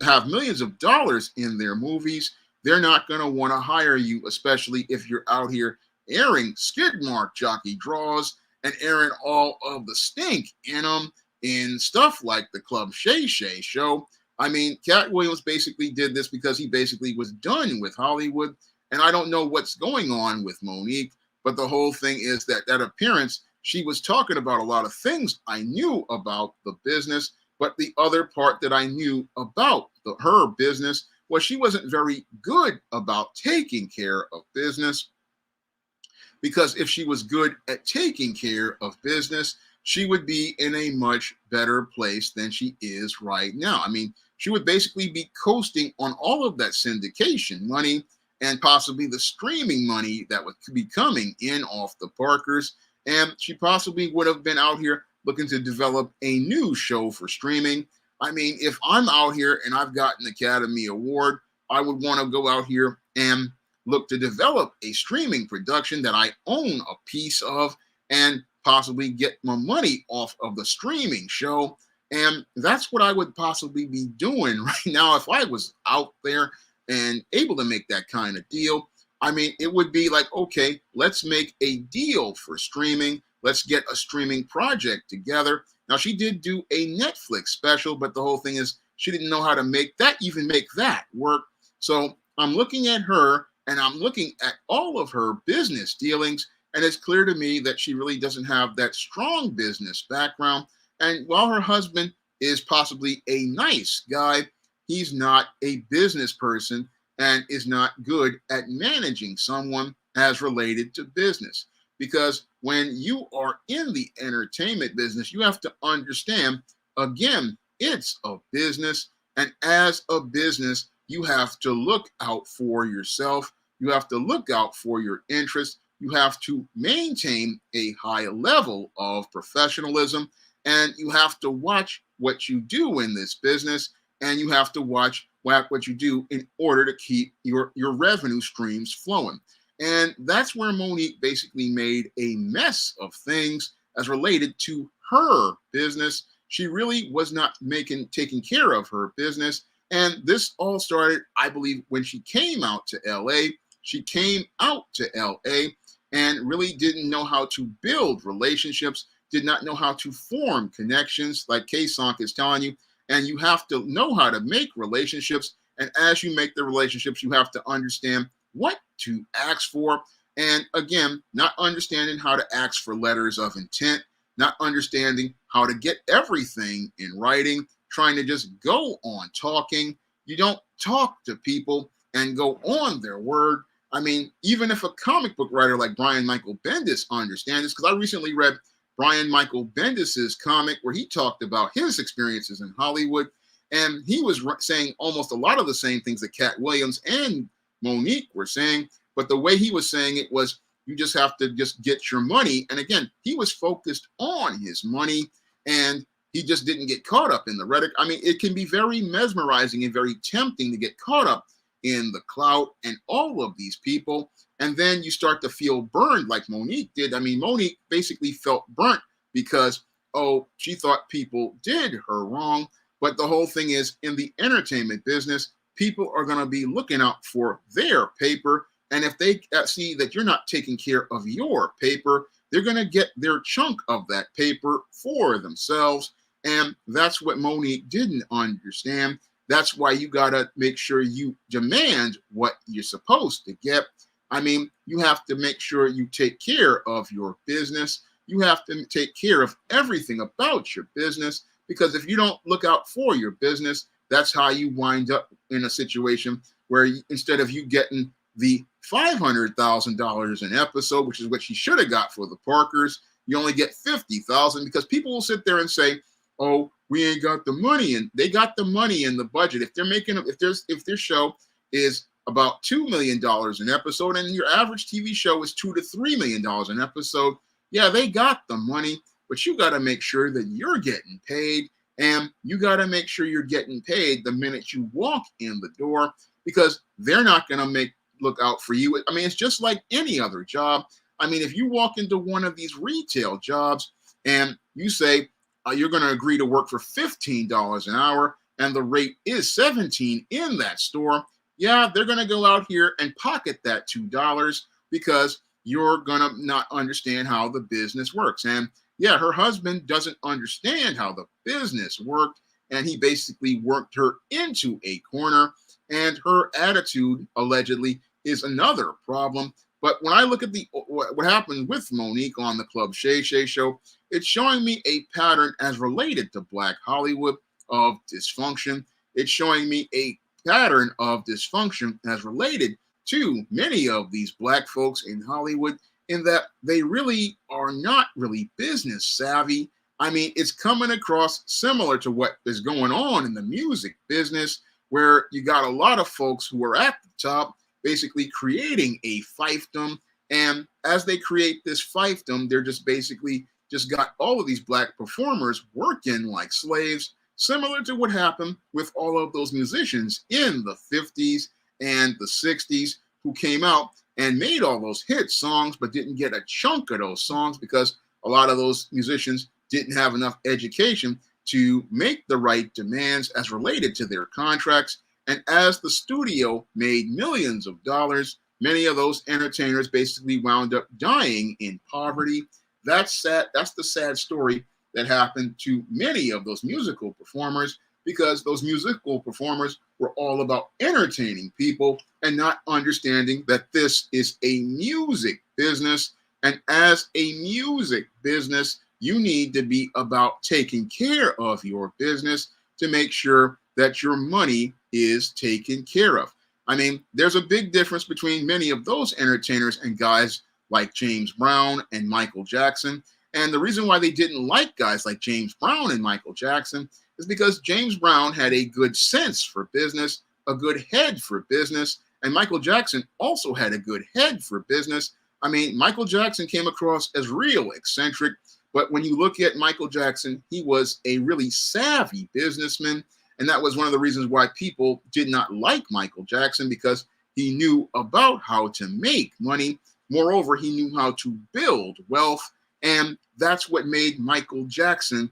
have millions of dollars in their movies, they're not going to want to hire you, especially if you're out here airing skid mark jockey draws and airing all of the stink in them in stuff like the Club Shay show. I mean, Cat Williams basically did this because he basically was done with Hollywood. And I don't know what's going on with Monique, but the whole thing is that appearance, she was talking about a lot of things I knew about the business, but the other part that I knew about her business was she wasn't very good about taking care of business. Because if she was good at taking care of business, she would be in a much better place than she is right now. I mean, she would basically be coasting on all of that syndication money and possibly the streaming money that would be coming in off the Parkers. And she possibly would have been out here looking to develop a new show for streaming. I mean, if I'm out here and I've got an Academy Award, I would want to go out here and look to develop a streaming production that I own a piece of and possibly get my money off of the streaming show. And that's what I would possibly be doing right now if I was out there and able to make that kind of deal. I mean, it would be like, okay, let's make a deal for streaming. Let's get a streaming project together. Now, she did do a Netflix special, but the whole thing is she didn't know how to make that work. So I'm looking at her and I'm looking at all of her business dealings, and it's clear to me that she really doesn't have that strong business background. And while her husband is possibly a nice guy, he's not a business person and is not good at managing someone as related to business. Because when you are in the entertainment business, you have to understand, again, it's a business. And as a business, you have to look out for yourself. You have to look out for your interests. You have to maintain a high level of professionalism. And you have to watch what you do in this business. And you have to watch what you do in order to keep your revenue streams flowing. And that's where Monique basically made a mess of things as related to her business. She really was not taking care of her business. And this all started, I believe, when she came out to LA. She came out to LA and really didn't know how to build relationships, did not know how to form connections, like K-Sonk is telling you. And you have to know how to make relationships. And as you make the relationships, you have to understand what to ask for. And again, not understanding how to ask for letters of intent, not understanding how to get everything in writing, trying to just go on talking. You don't talk to people and go on their word. I mean, even if a comic book writer like Brian Michael Bendis understands this, because I recently read Brian Michael Bendis's comic where he talked about his experiences in Hollywood, and he was saying almost a lot of the same things that Cat Williams and Monique were saying, but the way he was saying it was, you just have to just get your money. And again, he was focused on his money, and he just didn't get caught up in the rhetoric. I mean, it can be very mesmerizing and very tempting to get caught up in the clout and all of these people. And then you start to feel burned like Monique did. I mean, Monique basically felt burnt because, oh, she thought people did her wrong. But the whole thing is, in the entertainment business, people are going to be looking out for their paper. And if they see that you're not taking care of your paper, they're going to get their chunk of that paper for themselves. And that's what Monique didn't understand. That's why you got to make sure you demand what you're supposed to get. I mean, you have to make sure you take care of your business. You have to take care of everything about your business, because if you don't look out for your business, that's how you wind up in a situation where instead of you getting the $500,000 an episode, which is what you should have got for the Parkers, you only get $50,000, because people will sit there and say, oh, we ain't got the money. And they got the money in the budget. If they're making, if their show is about $2 million an episode, and your average TV show is $2 to $3 million an episode, yeah, they got the money, but you got to make sure that you're getting paid, and you got to make sure you're getting paid the minute you walk in the door, because they're not going to look out for you. I mean, it's just like any other job. I mean, if you walk into one of these retail jobs and you say you're going to agree to work for $15 an hour, and the rate is $17 in that store, yeah, they're going to go out here and pocket that $2 because you're going to not understand how the business works. And yeah, her husband doesn't understand how the business worked, and he basically worked her into a corner, and her attitude allegedly is another problem. But when I look at what happened with Monique on the Club Shay show, it's showing me a pattern as related to Black Hollywood of dysfunction. It's showing me a pattern of dysfunction as related to many of these Black folks in Hollywood, in that they really are not really business savvy. I mean, it's coming across similar to what is going on in the music business, where you got a lot of folks who are at the top basically creating a fiefdom. And as they create this fiefdom, they're just basically just got all of these Black performers working like slaves, similar to what happened with all of those musicians in the 50s and the 60s who came out and made all those hit songs, but didn't get a chunk of those songs because a lot of those musicians didn't have enough education to make the right demands as related to their contracts. And as the studio made millions of dollars, many of those entertainers basically wound up dying in poverty. That's sad. That's the sad story that happened to many of those musical performers, because those musical performers were all about entertaining people and not understanding that this is a music business. And as a music business, you need to be about taking care of your business to make sure that your money is taken care of. I mean, there's a big difference between many of those entertainers and guys like James Brown and Michael Jackson. And the reason why they didn't like guys like James Brown and Michael Jackson is because James Brown had a good sense for business, a good head for business, and Michael Jackson also had a good head for business. I mean, Michael Jackson came across as real eccentric, but when you look at Michael Jackson, he was a really savvy businessman, and that was one of the reasons why people did not like Michael Jackson, because he knew about how to make money. Moreover, he knew how to build wealth, and that's what made Michael Jackson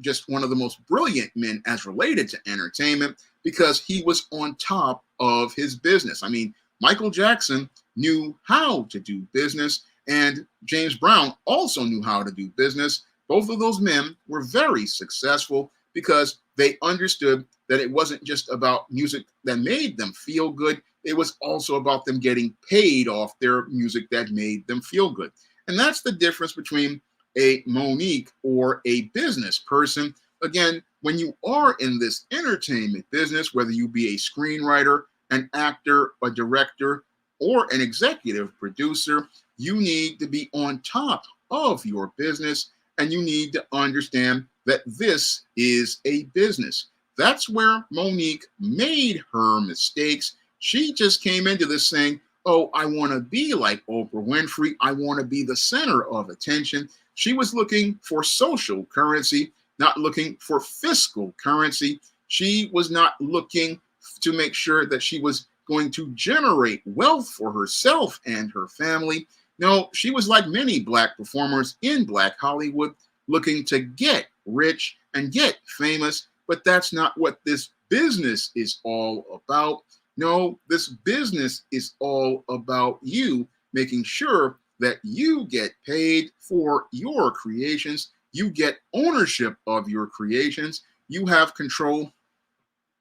just one of the most brilliant men as related to entertainment, because he was on top of his business. I mean, Michael Jackson knew how to do business, and James Brown also knew how to do business. Both of those men were very successful because they understood that it wasn't just about music that made them feel good. It was also about them getting paid off their music that made them feel good. And that's the difference between a Monique or a business person. Again, when you are in this entertainment business, whether you be a screenwriter, an actor, a director, or an executive producer, you need to be on top of your business, and you need to understand that this is a business. That's where Monique made her mistakes. She just came into this saying, oh, I want to be like Oprah Winfrey. I want to be the center of attention. She was looking for social currency, not looking for fiscal currency. She was not looking to make sure that she was going to generate wealth for herself and her family. No, she was like many Black performers in Black Hollywood, looking to get rich and get famous, but that's not what this business is all about. No, this business is all about you making sure that you get paid for your creations. You get ownership of your creations. You have control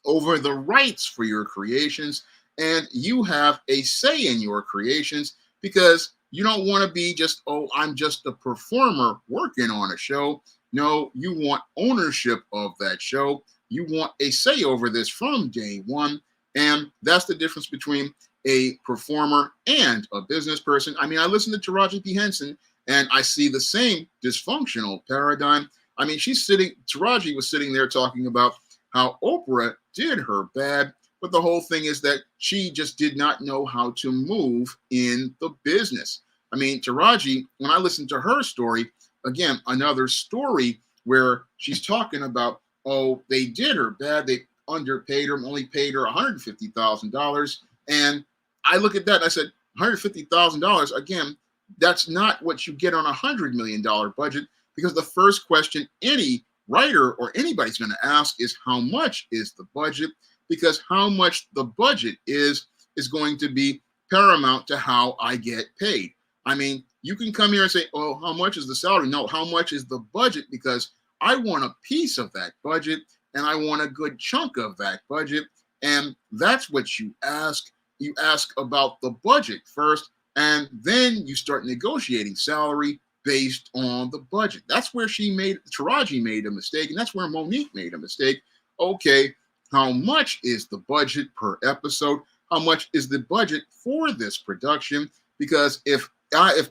over the rights for your creations, and you have a say in your creations, because you don't want to be just, oh, I'm just a performer working on a show. No, you want ownership of that show. You want a say over this from day one. And that's the difference between a performer and a business person. I mean, I listen to Taraji P. Henson and I see the same dysfunctional paradigm. I mean, Taraji was sitting there talking about how Oprah did her bad, but the whole thing is that she just did not know how to move in the business. I mean, Taraji, when I listened to her story, again, another story where she's talking about, oh, they did her bad. They underpaid her, only paid her $150,000. And I look at that and I said, $150,000, again, that's not what you get on a $100 million budget, because the first question any writer or anybody's going to ask is, how much is the budget? Because how much the budget is going to be paramount to how I get paid. I mean, you can come here and say, oh, how much is the salary? No, how much is the budget? Because I want a piece of that budget, and I want a good chunk of that budget. And that's what you ask. You ask about the budget first, and then you start negotiating salary based on the budget. That's where Taraji made a mistake, and that's where Monique made a mistake. Okay, how much is the budget per episode? How much is the budget for this production? Because if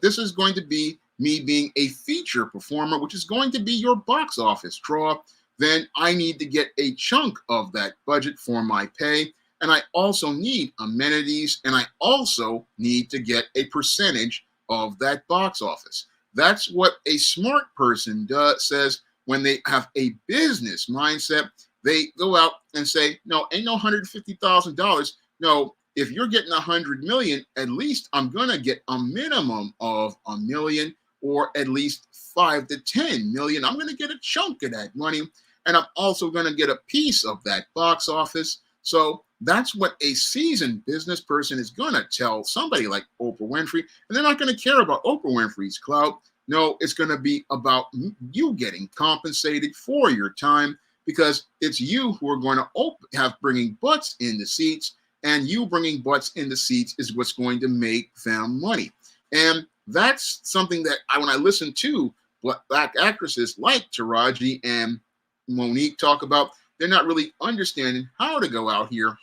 this is going to be me being a feature performer, which is going to be your box office draw, then I need to get a chunk of that budget for my pay. And I also need amenities, and I also need to get a percentage of that box office. That's what a smart person says when they have a business mindset. They go out and say, no, ain't no $150,000. No, if you're getting $100 million, at least I'm going to get a minimum of $1 million, or at least $5 to $10 million. I'm going to get a chunk of that money, and I'm also going to get a piece of that box office. So that's what a seasoned business person is going to tell somebody like Oprah Winfrey, and they're not going to care about Oprah Winfrey's clout. No, it's going to be about you getting compensated for your time, because it's you who are going to have bringing butts in the seats, and you bringing butts in the seats is what's going to make them money. And that's something that when I listen to Black actresses like Taraji and Monique talk about, they're not really understanding how to go out here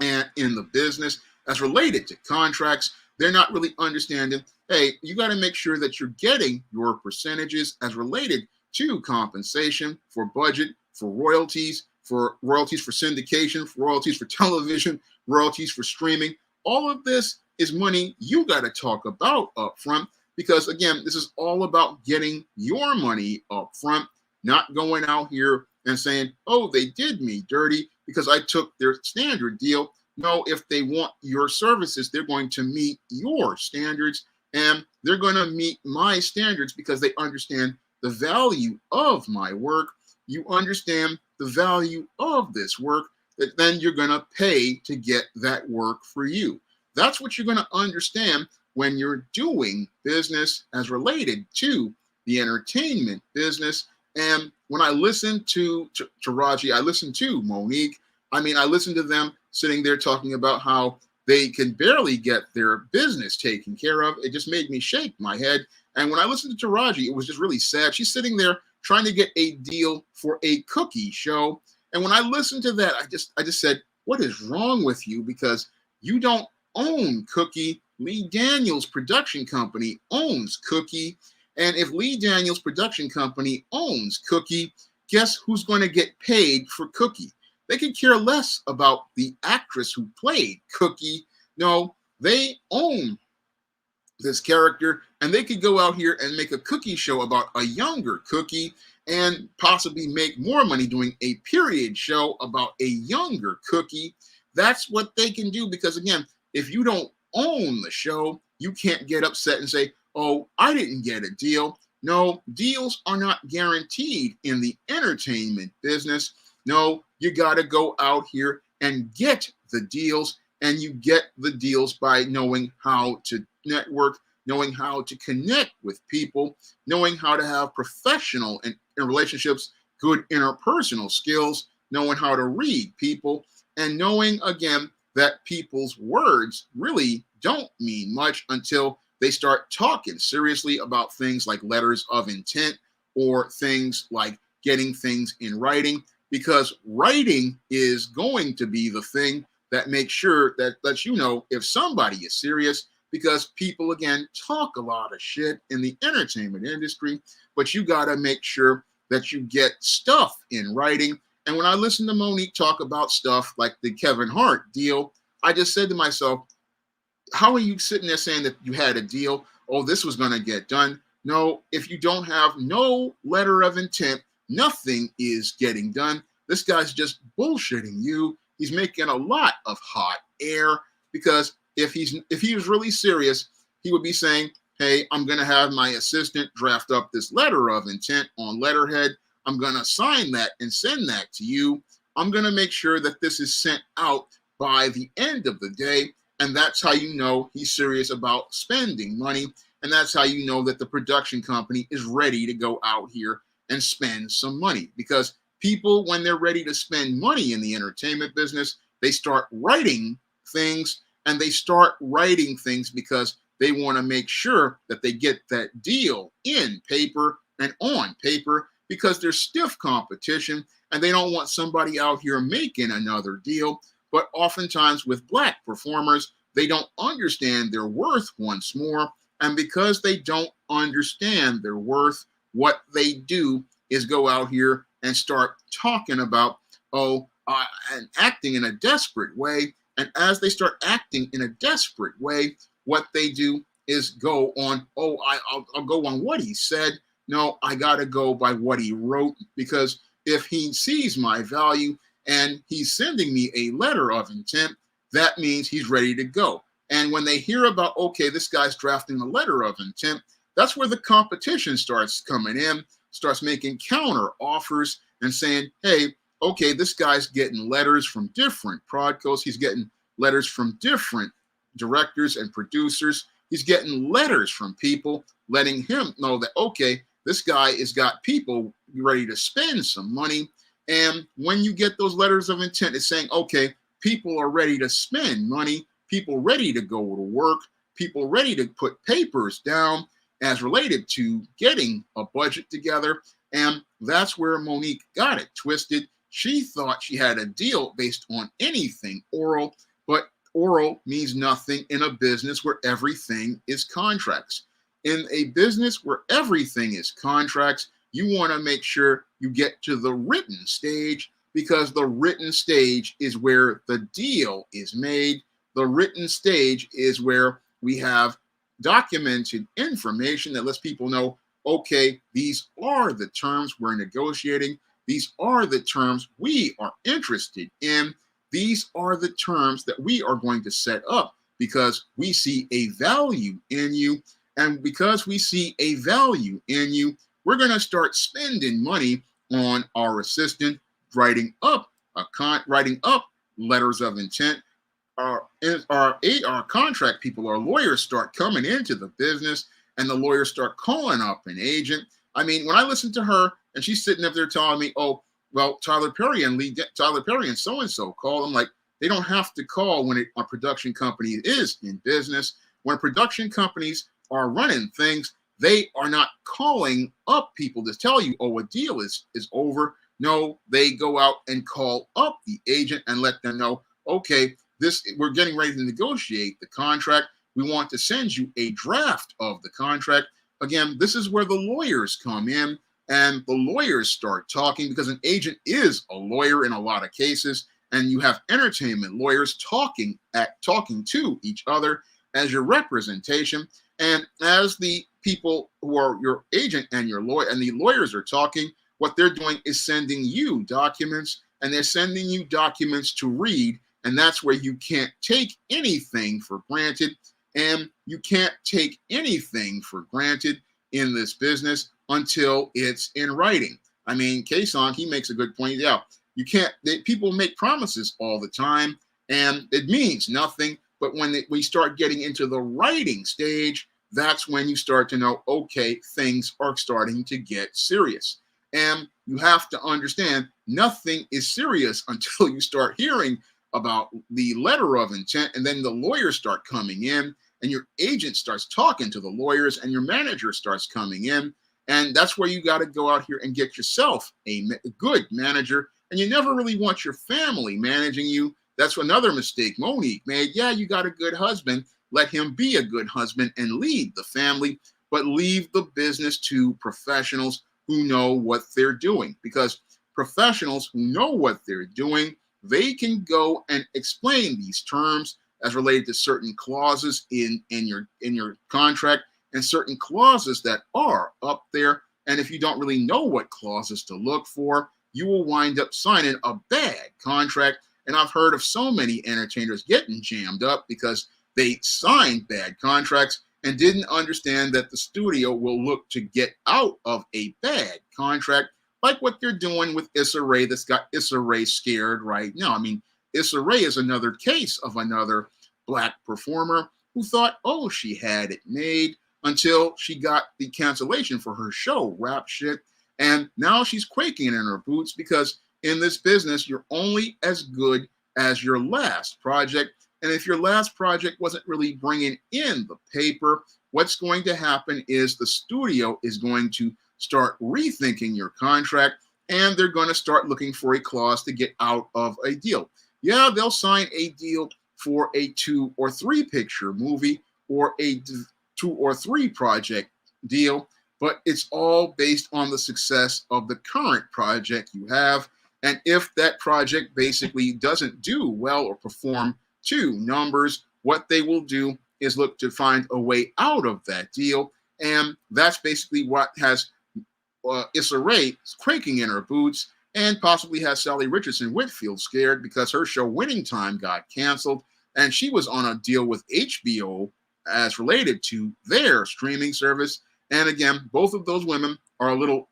and in the business as related to contracts. They're not really understanding, hey, you got to make sure that you're getting your percentages as related to compensation, for budget, for royalties for syndication, for royalties for television, royalties for streaming. All of this is money you got to talk about up front, because again, this is all about getting your money up front, not going out here and saying, oh, they did me dirty because I took their standard deal. No, if they want your services, they're going to meet your standards, and they're going to meet my standards because they understand the value of my work. You understand the value of this work, that then you're going to pay to get that work for you. That's what you're going to understand when you're doing business as related to the entertainment business. And when I listen to Taraji, I listen to Monique. I mean, I listen to them sitting there talking about how they can barely get their business taken care of. It just made me shake my head. And when I listened to Taraji, it was just really sad. She's sitting there trying to get a deal for a cookie show. And when I listened to that, I just said, what is wrong with you? Because you don't own Cookie. Lee Daniels production company owns Cookie. And if Lee Daniels production company owns Cookie, guess who's going to get paid for Cookie? They could care less about the actress who played Cookie. No, they own this character, and they could go out here and make a cookie show about a younger Cookie and possibly make more money doing a period show about a younger Cookie. That's what they can do, because again, if you don't own the show, you can't get upset and say, oh, I didn't get a deal. No, deals are not guaranteed in the entertainment business. No, you got to go out here and get the deals, and you get the deals by knowing how to network, knowing how to connect with people, knowing how to have professional and relationships, good interpersonal skills, knowing how to read people, and knowing, again, that people's words really don't mean much until they start talking seriously about things like letters of intent or things like getting things in writing, because writing is going to be the thing that makes sure that lets you know if somebody is serious, because people, again, talk a lot of shit in the entertainment industry, but you got to make sure that you get stuff in writing. And when I listen to Monique talk about stuff like the Kevin Hart deal, I just said to myself, how are you sitting there saying that you had a deal? Oh, this was going to get done. No, if you don't have no letter of intent, nothing is getting done. This guy's just bullshitting you. He's making a lot of hot air, because if he was really serious, he would be saying, hey, I'm going to have my assistant draft up this letter of intent on letterhead. I'm going to sign that and send that to you. I'm going to make sure that this is sent out by the end of the day. And that's how you know he's serious about spending money. And that's how you know that the production company is ready to go out here and spend some money. Because people, when they're ready to spend money in the entertainment business, they start writing things, and they start writing things because they want to make sure that they get that deal in paper and on paper, because there's stiff competition and they don't want somebody out here making another deal. But oftentimes with Black performers, they don't understand their worth once more. And because they don't understand their worth, what they do is go out here and start talking about, and acting in a desperate way. And as they start acting in a desperate way, what they do is go on, I'll go on what he said. No, I got to go by what he wrote, because if he sees my value and he's sending me a letter of intent, that means he's ready to go. And when they hear about, okay, this guy's drafting a letter of intent, that's where the competition starts coming in, starts making counter offers and saying, hey, okay, this guy's getting letters from different prodcos. He's getting letters from different directors and producers. He's getting letters from people letting him know that, okay, this guy has got people ready to spend some money. And when you get those letters of intent, it's saying, okay, people are ready to spend money, people ready to go to work, people ready to put papers down as related to getting a budget together. And that's where Monique got it twisted. She thought she had a deal based on anything oral, but oral means nothing in a business where everything is contracts. In a business where everything is contracts, you want to make sure you get to the written stage, because the written stage is where the deal is made. The written stage is where we have documented information that lets people know, okay, these are the terms we're negotiating. These are the terms we are interested in. These are the terms that we are going to set up because we see a value in you. And because we see a value in you, we're going to start spending money on our assistant, writing up letters of intent, our contract people, our lawyers start coming into the business, and the lawyers start calling up an agent. I mean, when I listen to her and she's sitting up there telling me, "Oh, well, Tyler Perry and so and so call," I'm like, they don't have to call when a production company is in business. When production companies are running things, they are not calling up people to tell you, "Oh, a deal is over." No, they go out and call up the agent and let them know, "Okay, we're getting ready to negotiate the contract. We want to send you a draft of the contract." Again, this is where the lawyers come in, and the lawyers start talking, because an agent is a lawyer in a lot of cases, and you have entertainment lawyers talking to each other as your representation. And as the people who are your agent and your lawyer and the lawyers are talking, what they're doing is sending you documents, and they're sending you documents to read. And that's where you can't take anything for granted. And you can't take anything for granted in this business until it's in writing. I mean, Kason, he makes a good point. Yeah, people make promises all the time, and it means nothing. But when we start getting into the writing stage, that's when you start to know, okay, things are starting to get serious. And you have to understand, nothing is serious until you start hearing about the letter of intent, and then the lawyers start coming in, and your agent starts talking to the lawyers, and your manager starts coming in. And that's where you got to go out here and get yourself a good manager. And you never really want your family managing you. That's another mistake Monique made. Yeah, you got a good husband. Let him be a good husband and lead the family, but leave the business to professionals who know what they're doing. Because professionals who know what they're doing, they can go and explain these terms as related to certain clauses in your contract, and certain clauses that are up there. And if you don't really know what clauses to look for, you will wind up signing a bad contract. And I've heard of so many entertainers getting jammed up because they signed bad contracts and didn't understand that the studio will look to get out of a bad contract, like what they're doing with Issa Rae, that's got Issa Rae scared right now. I mean, Issa Rae is another case of another Black performer who thought, oh, she had it made, until she got the cancellation for her show, Rap Shit. And now she's quaking in her boots, because in this business, you're only as good as your last project. And if your last project wasn't really bringing in the paper, what's going to happen is the studio is going to start rethinking your contract, and they're going to start looking for a clause to get out of a deal. Yeah, they'll sign a deal for a 2 or 3 picture movie or a 2 or 3 project deal, but it's all based on the success of the current project you have. And if that project basically doesn't do well or perform to numbers, what they will do is look to find a way out of that deal. And that's basically what has Issa Rae quaking in her boots, and possibly has Sally Richardson Whitfield scared, because her show Winning Time got canceled, and she was on a deal with HBO as related to their streaming service. And again, both of those women are a little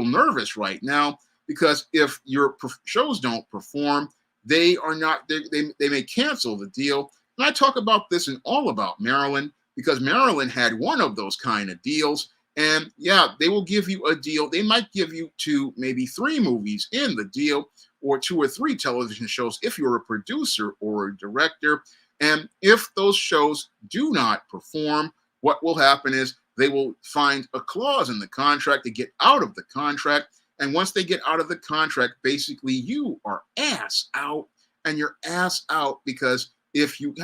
nervous right now, because if your shows don't perform, they may cancel the deal. And I talk about this in All About Marilyn, because Marilyn had one of those kind of deals. And yeah, they will give you a deal. They might give you 2, maybe 3 movies in the deal, or 2 or 3 television shows if you're a producer or a director. And if those shows do not perform, what will happen is they will find a clause in the contract to get out of the contract. And once they get out of the contract, basically you are ass out, and you're ass out because if your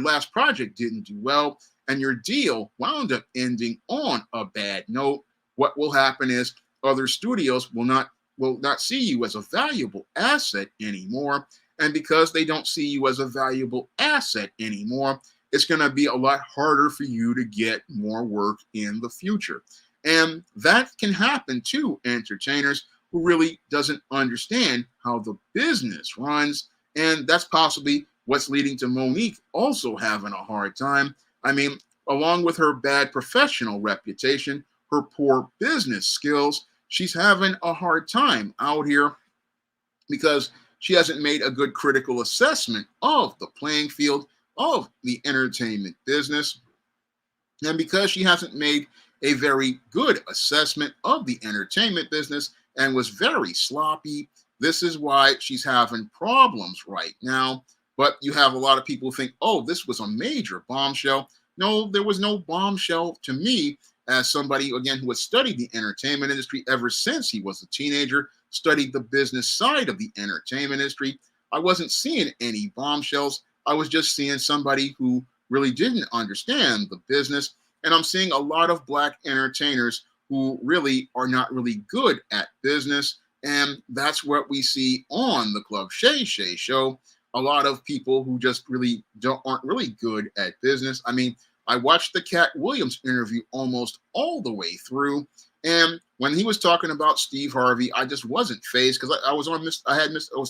last project didn't do well and your deal wound up ending on a bad note, what will happen is other studios will not see you as a valuable asset anymore. And because they don't see you as a valuable asset anymore, it's going to be a lot harder for you to get more work in the future. And that can happen to entertainers who really doesn't understand how the business runs. And that's possibly what's leading to Monique also having a hard time. I mean, along with her bad professional reputation, her poor business skills, she's having a hard time out here, because she hasn't made a good critical assessment of the playing field of the entertainment business. And because she hasn't made a very good assessment of the entertainment business and was very sloppy, this is why she's having problems right now. But you have a lot of people who think, oh, this was a major bombshell. No, there was no bombshell to me, as somebody, again, who has studied the entertainment industry ever since he was a teenager, studied the business side of the entertainment industry. I wasn't seeing any bombshells. I was just seeing somebody who really didn't understand the business. And I'm seeing a lot of Black entertainers who really are not really good at business. And that's what we see on the Club Shay show. A lot of people who just really aren't really good at business. I mean, I watched the Cat Williams interview almost all the way through. And when he was talking about Steve Harvey, I just wasn't fazed because I was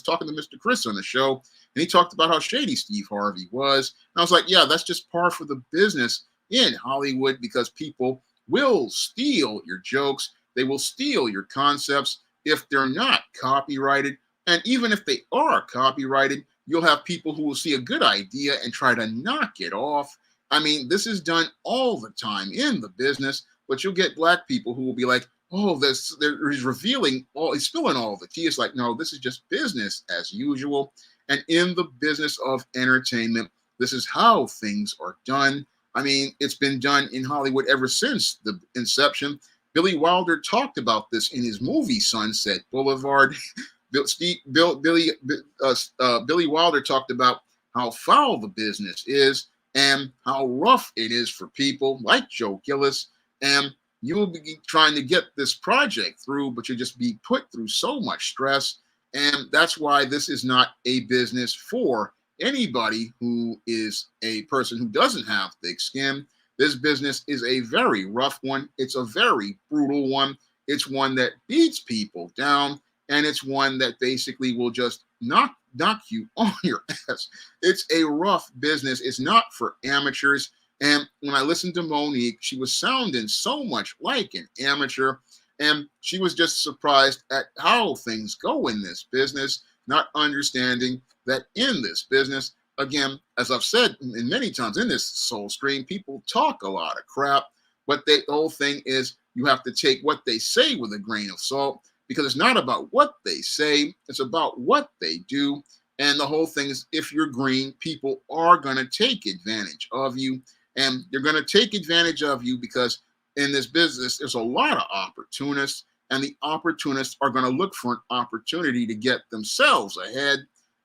talking to Mr. Chris on the show, and he talked about how shady Steve Harvey was. And I was like, yeah, that's just par for the business in Hollywood, because people will steal your jokes. They will steal your concepts if they're not copyrighted. And even if they are copyrighted, you'll have people who will see a good idea and try to knock it off. I mean, this is done all the time in the business, but you'll get Black people who will be like, oh, he's revealing he's spilling all the tea. It's like, no, this is just business as usual. And in the business of entertainment, this is how things are done. I mean, it's been done in Hollywood ever since the inception. Billy Wilder talked about this in his movie Sunset Boulevard. Billy Wilder talked about how foul the business is and how rough it is for people like Joe Gillis. And you will be trying to get this project through, but you'll just be put through so much stress. And that's why this is not a business for anybody who is a person who doesn't have thick skin. This business is a very rough one. It's a very brutal one. It's one that beats people down, and it's one that basically will just knock you on your ass. It's a rough business. It's not for amateurs. And when I listened to Monique, she was sounding so much like an amateur, and she was just surprised at how things go in this business, not understanding that in this business, again, as I've said many times in this soul stream, people talk a lot of crap, but the whole thing is you have to take what they say with a grain of salt, because it's not about what they say, it's about what they do. And the whole thing is, if you're green, people are going to take advantage of you. And they're going to take advantage of you because in this business, there's a lot of opportunists, and the opportunists are going to look for an opportunity to get themselves ahead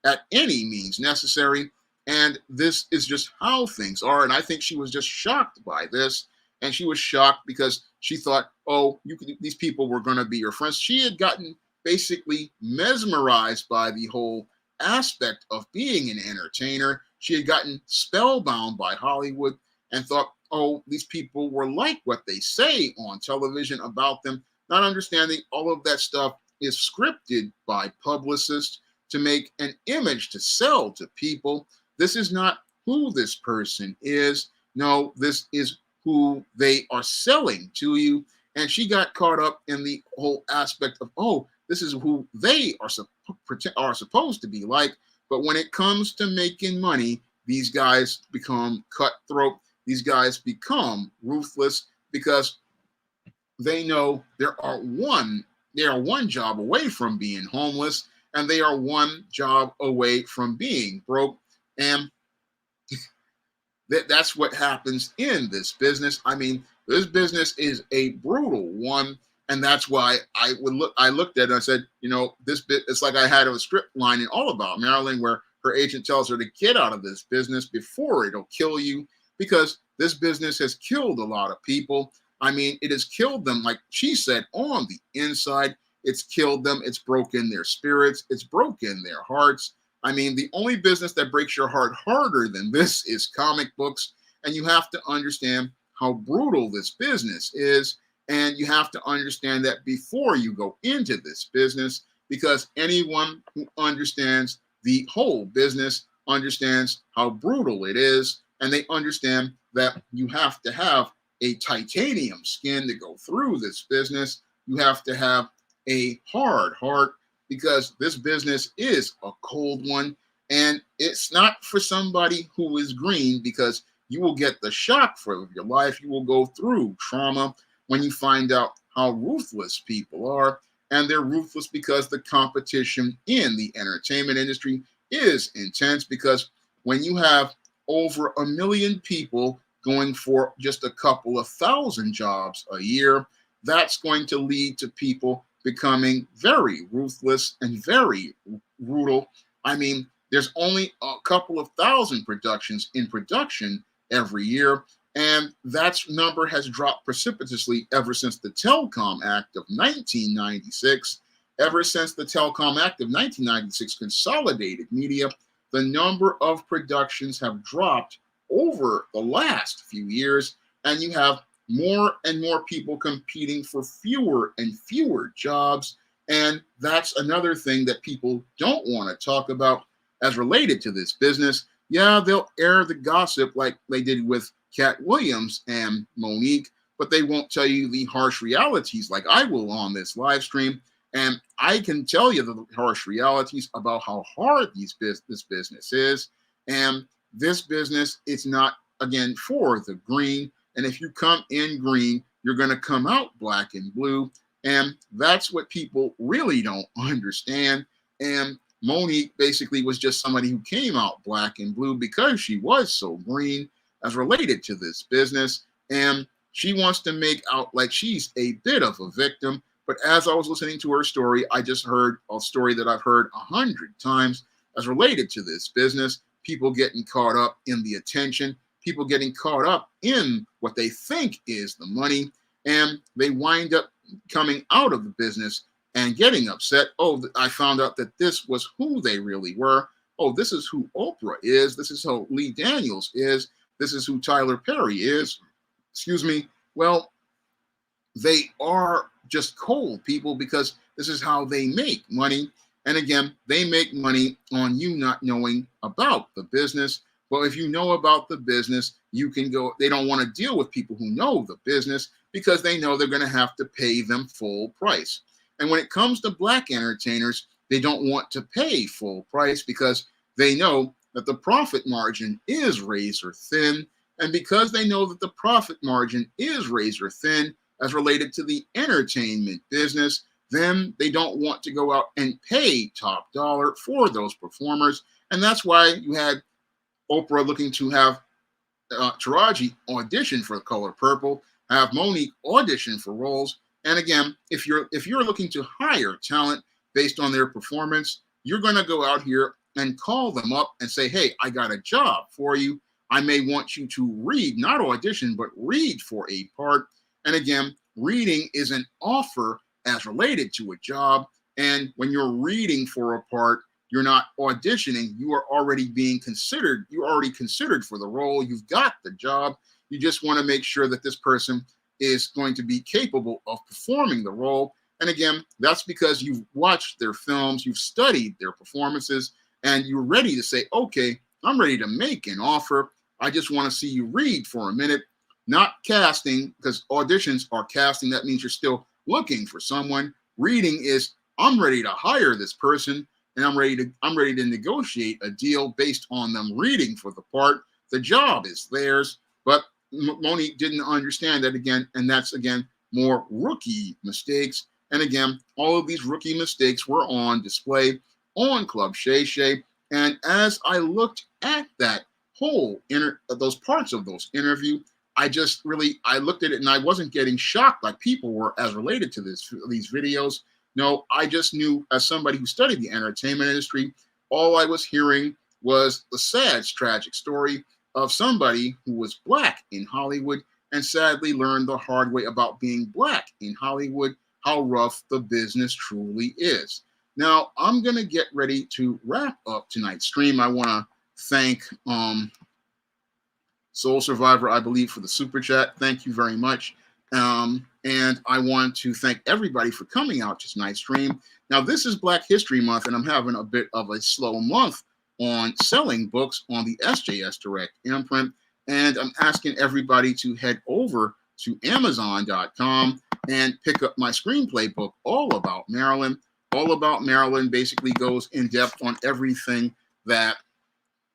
at any means necessary. And this is just how things are. And I think she was just shocked by this. And she was shocked because she thought, oh, these people were going to be your friends. She had gotten basically mesmerized by the whole aspect of being an entertainer. She had gotten spellbound by Hollywood and thought, oh, these people were like what they say on television about them, not understanding all of that stuff is scripted by publicists to make an image to sell to people. This is not who this person is. No, this is who they are selling to you. And she got caught up in the whole aspect of, oh, this is who they are supposed to be like. But when it comes to making money, these guys become cutthroat. These guys become ruthless because they know they are one job away from being homeless, and they are one job away from being broke. And that's what happens in this business. I mean, this business is a brutal one, and that's why I looked at it and I said, this bit, it's like I had a script line in All About Marilyn where her agent tells her to get out of this business before it'll kill you, because this business has killed a lot of people. I mean, it has killed them, like she said, on the inside. It's killed them. It's broken their spirits. It's broken their hearts. I mean, the only business that breaks your heart harder than this is comic books. And you have to understand how brutal this business is. And you have to understand that before you go into this business, because anyone who understands the whole business understands how brutal it is. And they understand that you have to have a titanium skin to go through this business. You have to have a hard heart. because this business is a cold one, and it's not for somebody who is green, because you will get the shock for your life. You will go through trauma when you find out how ruthless people are. And they're ruthless because the competition in the entertainment industry is intense, because when you have over 1 million people going for just a couple of thousand jobs a year, that's going to lead to people becoming very ruthless and very brutal. I mean, there's only a couple of thousand productions in production every year, and that number has dropped precipitously ever since the Telecom Act of 1996. Ever since the Telecom Act of 1996 consolidated media, the number of productions have dropped over the last few years, and you have more and more people competing for fewer and fewer jobs. And that's another thing that people don't want to talk about as related to this business. Yeah, they'll air the gossip like they did with Cat Williams and Monique, but they won't tell you the harsh realities like I will on this live stream. And I can tell you the harsh realities about how hard this business is. And this business is not, again, for the green. And if you come in green, you're going to come out black and blue. And that's what people really don't understand. And Monique basically was just somebody who came out black and blue because she was so green as related to this business. And she wants to make out like she's a bit of a victim. But as I was listening to her story, I just heard a story that I've heard 100 times as related to this business. People getting caught up in the attention, people getting caught up in what they think is the money, and they wind up coming out of the business and getting upset. Oh, I found out that this was who they really were. Oh, this is who Oprah is. This is who Lee Daniels is. This is who Tyler Perry is. Excuse me. Well, they are just cold people because this is how they make money. And again, they make money on you not knowing about the business. Well, if you know about the business, you can go. They don't want to deal with people who know the business because they know they're going to have to pay them full price. And when it comes to black entertainers, they don't want to pay full price because they know that the profit margin is razor thin. And because they know that the profit margin is razor thin as related to the entertainment business, then they don't want to go out and pay top dollar for those performers. And that's why you had Oprah looking to have Taraji audition for The Color Purple, have Monique audition for roles. And again, if you're looking to hire talent based on their performance, you're going to go out here and call them up and say, hey, I got a job for you. I may want you to read, not audition, but read for a part. And again, reading is an offer as related to a job. And when you're reading for a part, you're not auditioning. You are already being considered. You're already considered for the role. You've got the job. You just want to make sure that this person is going to be capable of performing the role. And again, that's because you've watched their films, you've studied their performances, and you're ready to say, okay, I'm ready to make an offer. I just want to see you read for a minute. Not casting, because auditions are casting. That means you're still looking for someone. Reading is, I'm ready to hire this person, and I'm ready to negotiate a deal based on them reading for the part. The job is theirs. But Monique didn't understand that again, and that's again more rookie mistakes. And again, all of these rookie mistakes were on display on Club Shay. And as I looked at that whole those parts of those interview, I looked at it and I wasn't getting shocked like people were as related to these videos. No, I just knew, as somebody who studied the entertainment industry, all I was hearing was the sad, tragic story of somebody who was black in Hollywood and sadly learned the hard way about being black in Hollywood, how rough the business truly is. Now, I'm going to get ready to wrap up tonight's stream. I want to thank Soul Survivor, I believe, for the super chat. Thank you very much. And I want to thank everybody for coming out to tonight's stream. Now, this is Black History Month, and I'm having a bit of a slow month on selling books on the SJS Direct imprint. And I'm asking everybody to head over to Amazon.com and pick up my screenplay book, All About Maryland. All About Maryland basically goes in depth on everything that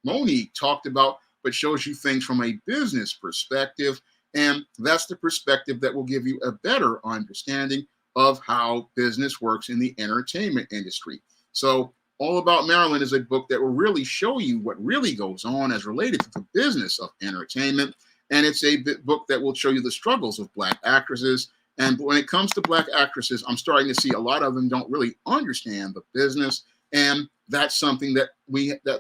Monique talked about, but shows you things from a business perspective. And that's the perspective that will give you a better understanding of how business works in the entertainment industry. So All About Maryland is a book that will really show you what really goes on as related to the business of entertainment. And it's a book that will show you the struggles of Black actresses. And when it comes to Black actresses, I'm starting to see a lot of them don't really understand the business. And that's something that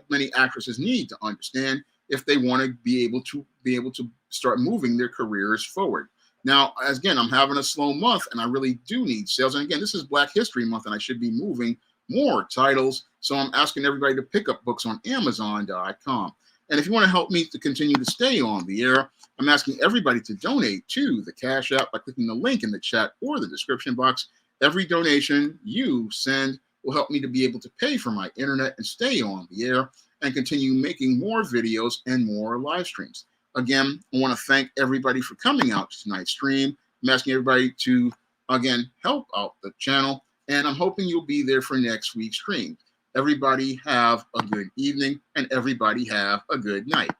many actresses need to understand if they want to be able to start moving their careers forward. Now, again, I'm having a slow month and I really do need sales. And again, this is Black History Month and I should be moving more titles. So I'm asking everybody to pick up books on Amazon.com. And if you want to help me to continue to stay on the air, I'm asking everybody to donate to the Cash App by clicking the link in the chat or the description box. Every donation you send will help me to be able to pay for my internet and stay on the air and continue making more videos and more live streams. Again, I want to thank everybody for coming out to tonight's stream. I'm asking everybody to, again, help out the channel, and I'm hoping you'll be there for next week's stream. Everybody have a good evening, and everybody have a good night.